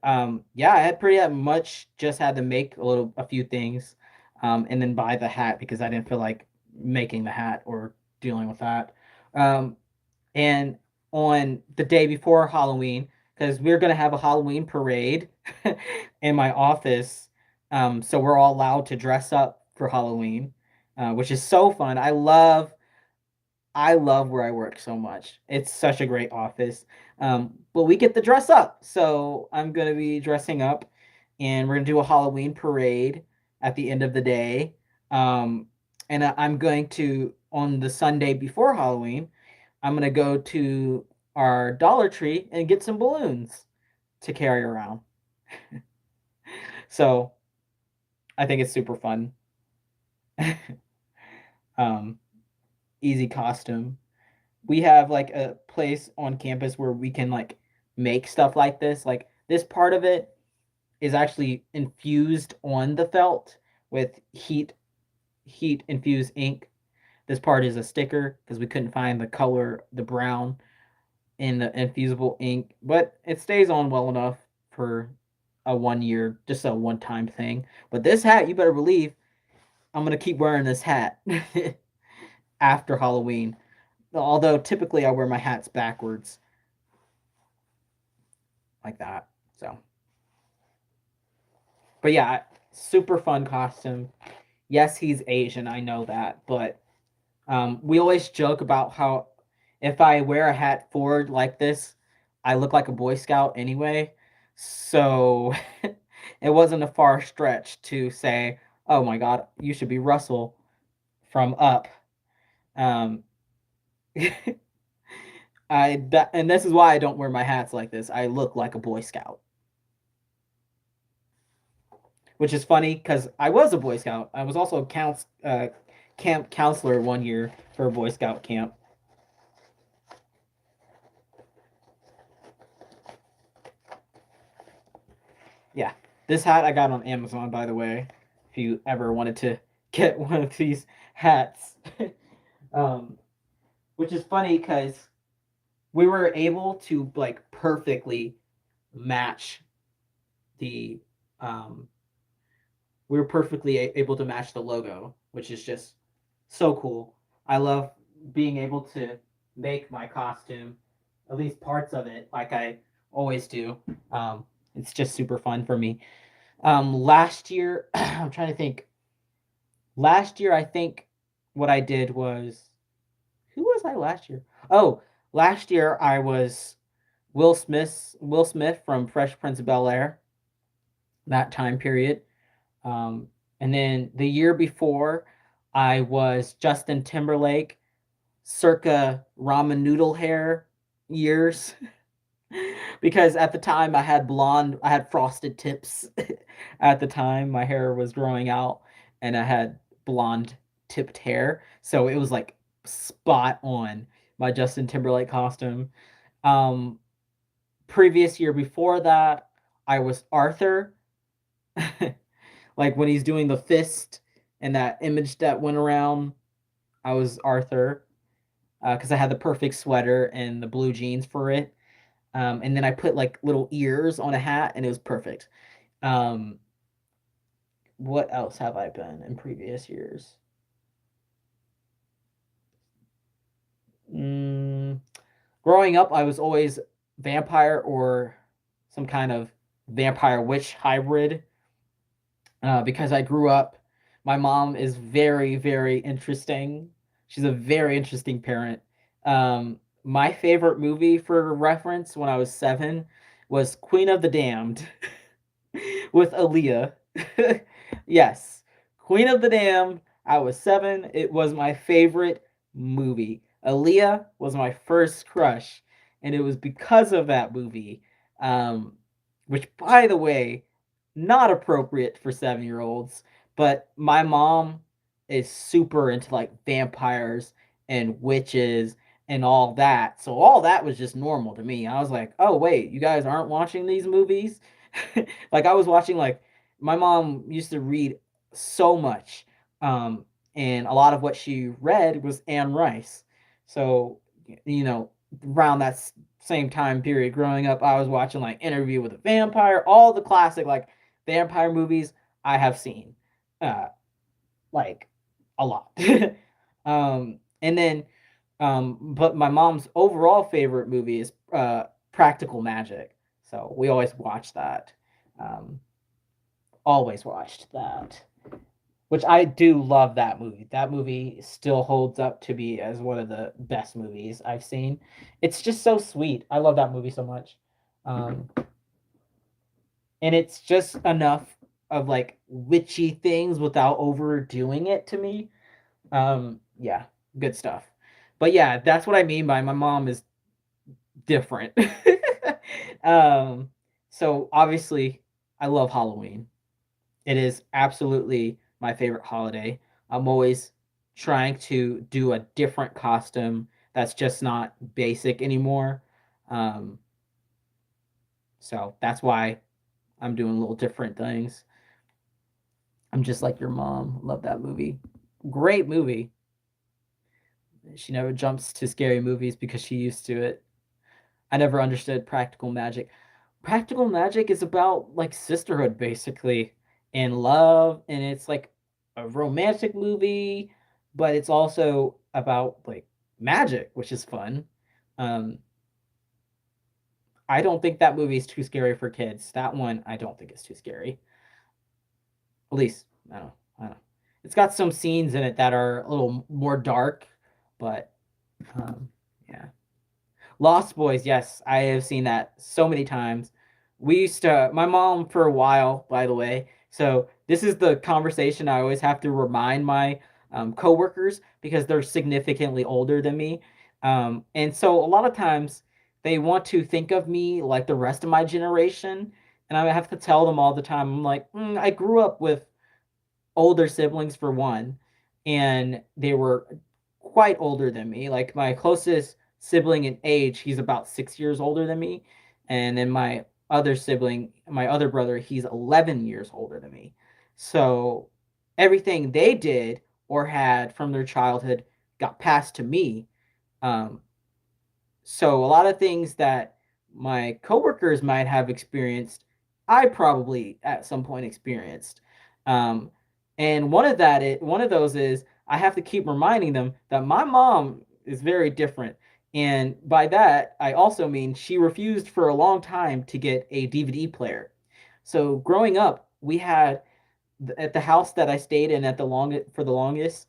yeah, I had pretty much just had to make a few things, and then buy the hat because I didn't feel like making the hat or dealing with that. Um, and on the day before Halloween, because we're gonna have a Halloween parade in my office, so we're all allowed to dress up for Halloween, which is so fun. I love where I work so much. It's such a great office. But we get to dress up. So I'm going to be dressing up and we're going to do a Halloween parade at the end of the day. Um, and I'm going to, on the Sunday before Halloween, I'm going to go to our Dollar Tree and get some balloons to carry around. So I think it's super fun. um, Easy costume. We have like a place on campus where we can like make stuff like this. Like this part of it is actually infused on the felt with heat infused ink. This part is a sticker because we couldn't find the color, the brown in the infusible ink, but it stays on well enough for a 1 year, just a one time thing. But this hat, you better believe I'm gonna keep wearing this hat after Halloween. Although typically I wear my hats backwards like that. So, but yeah, super fun costume. Yes, he's Asian, I know that, but we always joke about how if I wear a hat forward like this, I look like a Boy Scout anyway. So it wasn't a far stretch to say, "Oh my God, you should be Russell from Up." Um, and this is why I don't wear my hats like this. I look like a Boy Scout, which is funny because I was a Boy Scout. I was also a camp counselor 1 year for a Boy Scout camp. Yeah, this hat I got on Amazon, by the way. If you ever wanted to get one of these hats, um, which is funny because we were able to like perfectly match the um, we were perfectly able to match the logo, which is just so cool. I love being able to make my costume, at least parts of it, like I always do. It's just super fun for me. Last year, I'm trying to think. Last year, I think what I did was, who was I last year? Oh, last year I was Will Smith from Fresh Prince of Bel Air. That time period. Um, and then the year before, I was Justin Timberlake, circa ramen noodle hair years. Because at the time I had frosted tips. At the time, my hair was growing out and I had blonde tipped hair. So it was like spot on my Justin Timberlake costume. Um, Previous year before that, I was Arthur. Like when he's doing the fist and that image that went around, I was Arthur because I had the perfect sweater and the blue jeans for it. And then I put like little ears on a hat, and it was perfect. Um, what else have I been in previous years? Mm, Growing up, I was always vampire or some kind of vampire witch hybrid because I grew up. My mom is very, very interesting. She's a very interesting parent. My favorite movie for reference when I was 7 was Queen of the Damned with Aaliyah. Yes, Queen of the Damned. I was 7. It was my favorite movie. Aaliyah was my first crush, and it was because of that movie. Um, which, by the way, not appropriate for 7 year olds. But my mom is super into like vampires and witches and all that. So all that was just normal to me. I was like, "Oh, wait, you guys aren't watching these movies?" Like I was watching like my mom used to read so much. Um and a lot of what she read was Anne Rice. So, you know, around that same time period growing up, I was watching like Interview with a Vampire, all the classic like vampire movies I have seen. Uh like a lot. And then but my mom's overall favorite movie is Practical Magic. So we always watch that. Um, always watched that. Which I do love that movie. That movie still holds up to be as one of the best movies I've seen. It's just so sweet. I love that movie so much. Um, and it's just enough of like witchy things without overdoing it to me. Yeah, good stuff. But yeah, that's what I mean by my mom is different. um, so obviously, I love Halloween. It is absolutely my favorite holiday. I'm always trying to do a different costume that's just not basic anymore. Um, so that's why I'm doing little different things. I'm just like your mom. Love that movie. Great movie. She never jumps to scary movies because she used to it. I never understood Practical Magic. Practical Magic is about like sisterhood basically and love, and it's like a romantic movie, but it's also about like magic, which is fun. Um I don't think that movie is too scary for kids. That one I don't think is too scary. At least I don't know. It's got some scenes in it that are a little more dark, but yeah. Lost Boys, yes, I have seen that so many times. We used to, my mom for a while, by the way. So this is the conversation I always have to remind my coworkers because they're significantly older than me, and so a lot of times they want to think of me like the rest of my generation, and I have to tell them all the time. I'm like, I grew up with older siblings for one, and they were quite older than me. Like my closest sibling in age, he's about 6 years older than me, and then my other sibling, my other brother, he's 11 years older than me. So everything they did or had from their childhood got passed to me. Um, so a lot of things that my coworkers might have experienced, I probably at some point experienced. Um, and one of those is I have to keep reminding them that my mom is very different. And by that, I also mean she refused for a long time to get a DVD player. So growing up, we had at the house that I stayed in at the long for the longest,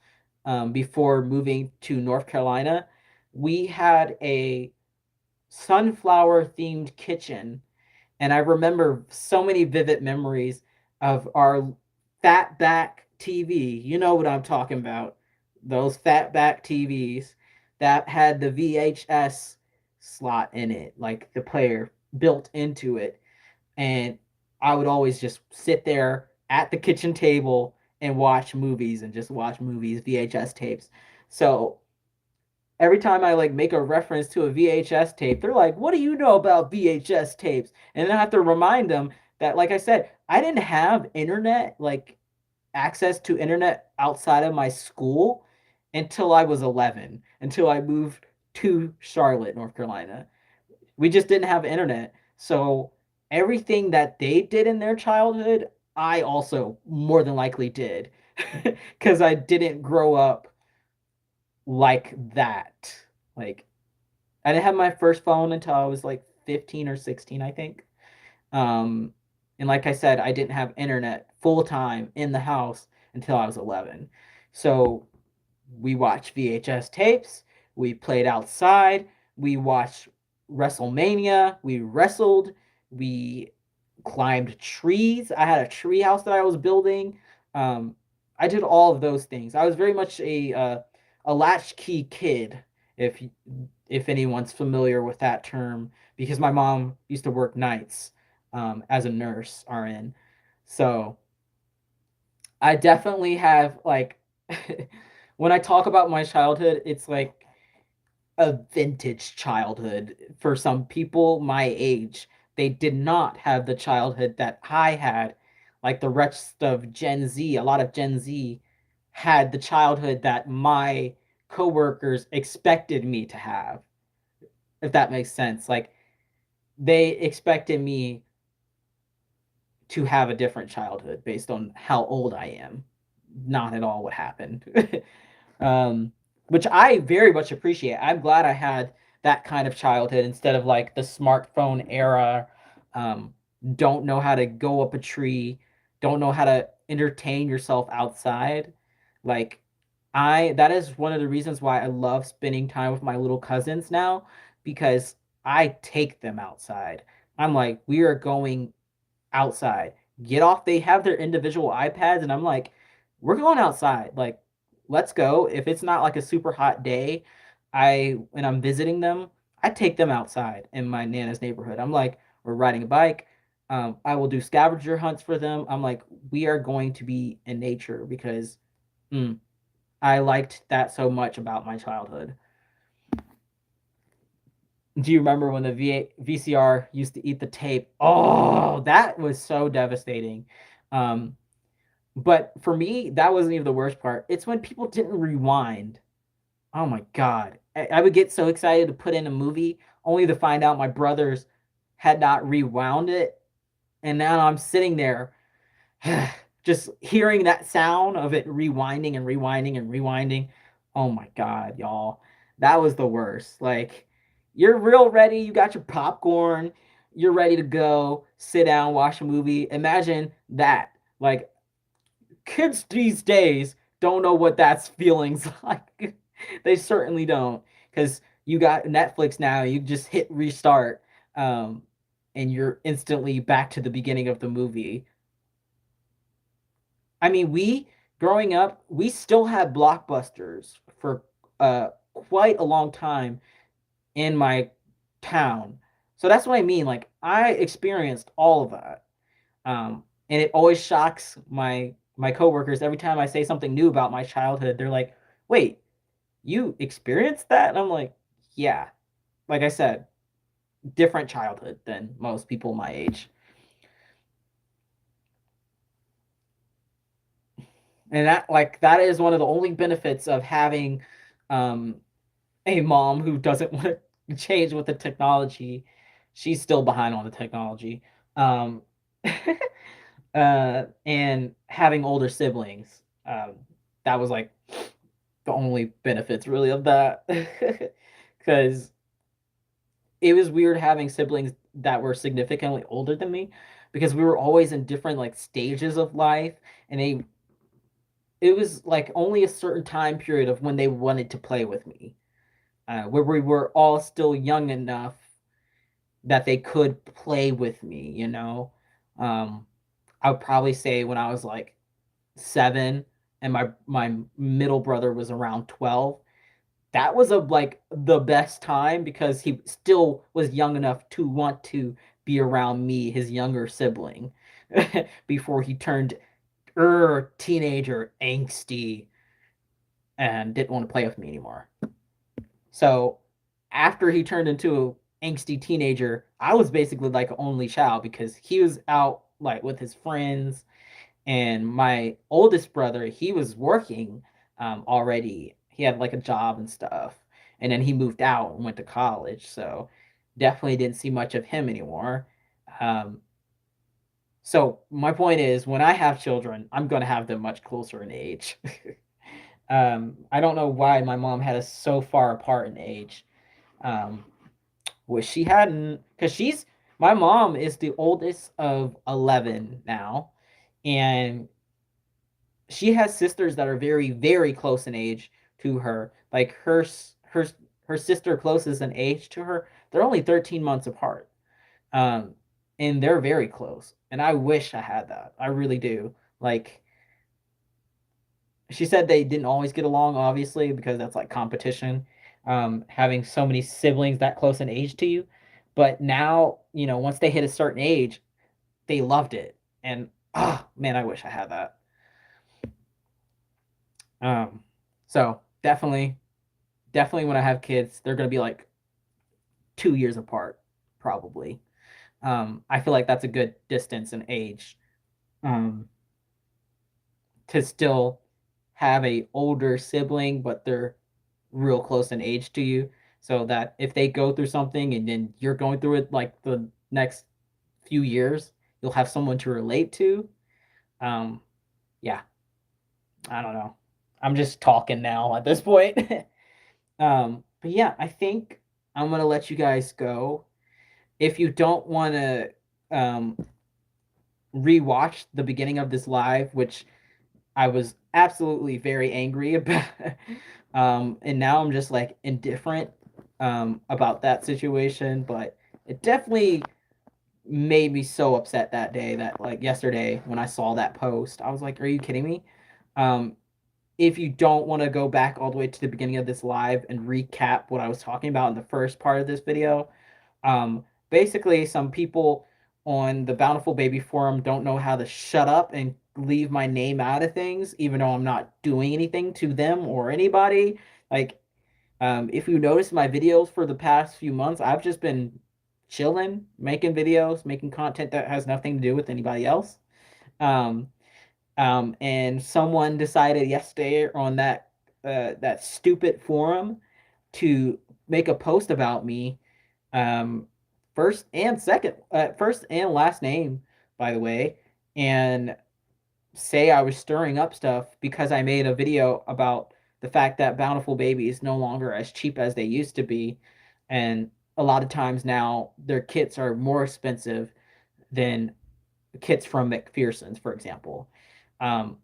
before moving to North Carolina, we had a sunflower themed kitchen, and I remember so many vivid memories of our fat back TV. You know what I'm talking about. Those fat back TVs that had the VHS slot in it, like the player built into it. And I would always just sit there at the kitchen table and watch movies and just watch movies, VHS tapes. So every time I like make a reference to a VHS tape, they're like, "What do you know about VHS tapes?" And then I have to remind them that, like I said, I didn't have internet, like access to internet outside of my school until I was 11, until I moved to Charlotte, North Carolina. We just didn't have internet. So everything that they did in their childhood, I also more than likely did because I didn't grow up like that. Like I didn't have my first phone until I was like 15 or 16, I think. Um, and like I said, I didn't have internet full time in the house until I was 11. So we watched VHS tapes, we played outside, we watched WrestleMania, we wrestled, we climbed trees. I had a tree house that I was building. Um, I did all of those things. I was very much a latchkey kid, if if anyone's familiar with that term, because my mom used to work nights as a nurse RN. So I definitely have like when I talk about my childhood, it's like a vintage childhood. For some people my age, they did not have the childhood that I had. Like the rest of Gen Z, a lot of Gen Z had the childhood that my coworkers expected me to have, if that makes sense. Like they expected me to have a different childhood based on how old I am. Not at all what happened. um, which I very much appreciate. I'm glad I had that kind of childhood instead of like the smartphone era. Um, don't know how to go up a tree, don't know how to entertain yourself outside. Like that is one of the reasons why I love spending time with my little cousins now, because I take them outside. I'm like, we are going outside. Get off. They have their individual iPads, and I'm like, we're going outside. Like, let's go. If it's not like a super hot day, when I'm visiting them, I take them outside in my Nana's neighborhood. I'm like, we're riding a bike. I will do scavenger hunts for them. I'm like, we are going to be in nature because mm, I liked that so much about my childhood. Do you remember when the VCR used to eat the tape? Oh, that was so devastating. Um, But for me, that wasn't even the worst part. It's when people didn't rewind. Oh my god. I would get so excited to put in a movie only to find out my brothers had not rewound it. And now I'm sitting there just hearing that sound of it rewinding and rewinding and rewinding. Oh my god, y'all. That was the worst. Like, you're real ready, you got your popcorn, you're ready to go, sit down, watch a movie. Imagine that. Like, kids these days don't know what that's feelings like. They certainly don't, because you got Netflix now. You just hit restart, um, and you're instantly back to the beginning of the movie. I mean, we growing up, we still had blockbusters for quite a long time in my town. So that's what I mean. Like I experienced all of that. And it always shocks my coworkers every time I say something new about my childhood. They're like, "Wait, you experienced that?" And I'm like, "Yeah." Like I said, different childhood than most people my age. And that is one of the only benefits of having um a mom who doesn't want to change with the technology. She's still behind on the technology. Um and having older siblings. That was like the only benefits really of that. Because it was weird having siblings that were significantly older than me, because we were always in different like stages of life, and it was like only a certain time period of when they wanted to play with me, where we were all still young enough that they could play with me, you know. um, I would probably say when I was like 7 and my middle brother was around 12, that was a like the best time because he still was young enough to want to be around me, his younger sibling, before he turned teenager angsty and didn't want to play with me anymore. So after he turned into an angsty teenager, I was basically like an only child because he was out like with his friends, and my oldest brother, he was working already. He had like a job and stuff, and then he moved out and went to college. So definitely didn't see much of him anymore. Um, so my point is, when I have children, I'm going to have them much closer in age. I don't know why my mom had us so far apart in age. Um, Wish she hadn't, because she's my mom is the oldest of 11 now, and she has sisters that are very very close in age to her. Like her sister closest in age to her, they're only 13 months apart. um and they're very close, and I wish I had that. I really do. Like, she said they didn't always get along, obviously, because that's like competition, having so many siblings that close in age to you. But now, once they hit a certain age, they loved it. And man, I wish I had that. Um, so definitely, definitely when I have kids, they're gonna be like 2 years apart, probably. I feel like that's a good distance and age um, to still have a older sibling, but they're real close in age to you, so that if they go through something and then you're going through it like the next few years, you'll have someone to relate to. Um, yeah, I don't know. I'm just talking now at this point. But yeah, I think I'm gonna let you guys go. If you don't want to um, rewatch the beginning of this live, which I was absolutely very angry about, and now I'm just like indifferent about that situation. But it definitely made me so upset that day, that like yesterday when I saw that post, I was like, "Are you kidding me?" Um, if you don't want to go back all the way to the beginning of this live and recap what I was talking about in the first part of this video, basically, some people on the Bountiful Baby forum don't know how to shut up and leave my name out of things, even though I'm not doing anything to them or anybody. Like, if you notice my videos for the past few months, I've just been chilling, making videos, making content that has nothing to do with anybody else. Um, and someone decided yesterday on that stupid forum to make a post about me, um, first and last name, by the way, and say I was stirring up stuff because I made a video about the fact that Bountiful Baby is no longer as cheap as they used to be, and a lot of times now their kits are more expensive than kits from McPherson's, for example. Um,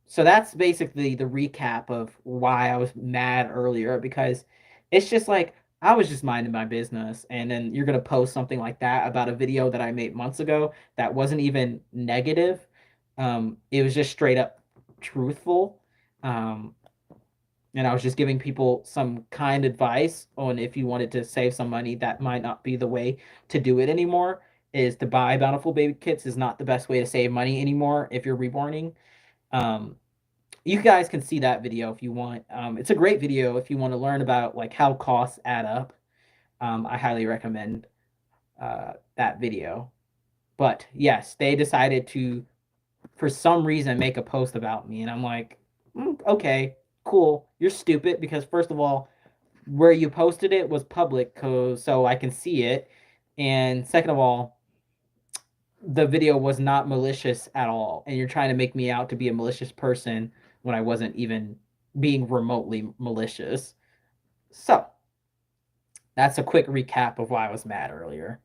so that's basically the recap of why I was mad earlier, because it's just like I was just minding my business, and then you're gonna post something like that about a video that I made months ago that wasn't even negative. It was just straight up truthful. Um, and I was just giving people some kind advice on if you wanted to save some money, that might not be the way to do it anymore. Is to buy Bountiful Baby kits is not the best way to save money anymore if you're reborning. Um, you guys can see that video if you want. It's a great video if you want to learn about like how costs add up. I highly recommend that video. But yes, they decided to, for some reason, make a post about me, and I'm like, okay, cool. You're stupid because first of all, where you posted it was public, so I can see it, and second of all, the video was not malicious at all, and you're trying to make me out to be a malicious person when I wasn't even being remotely malicious. So that's a quick recap of why I was mad earlier.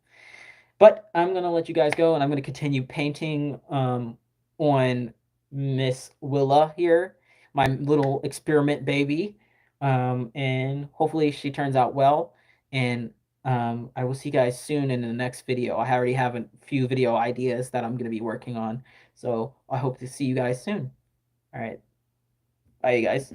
But I'm gonna let you guys go, and I'm gonna continue painting on Miss Willa here, my little experiment baby, and hopefully she turns out well. And I will see you guys soon in the next video. I already have a few video ideas that I'm gonna be working on, so I hope to see you guys soon. All right, bye, you guys.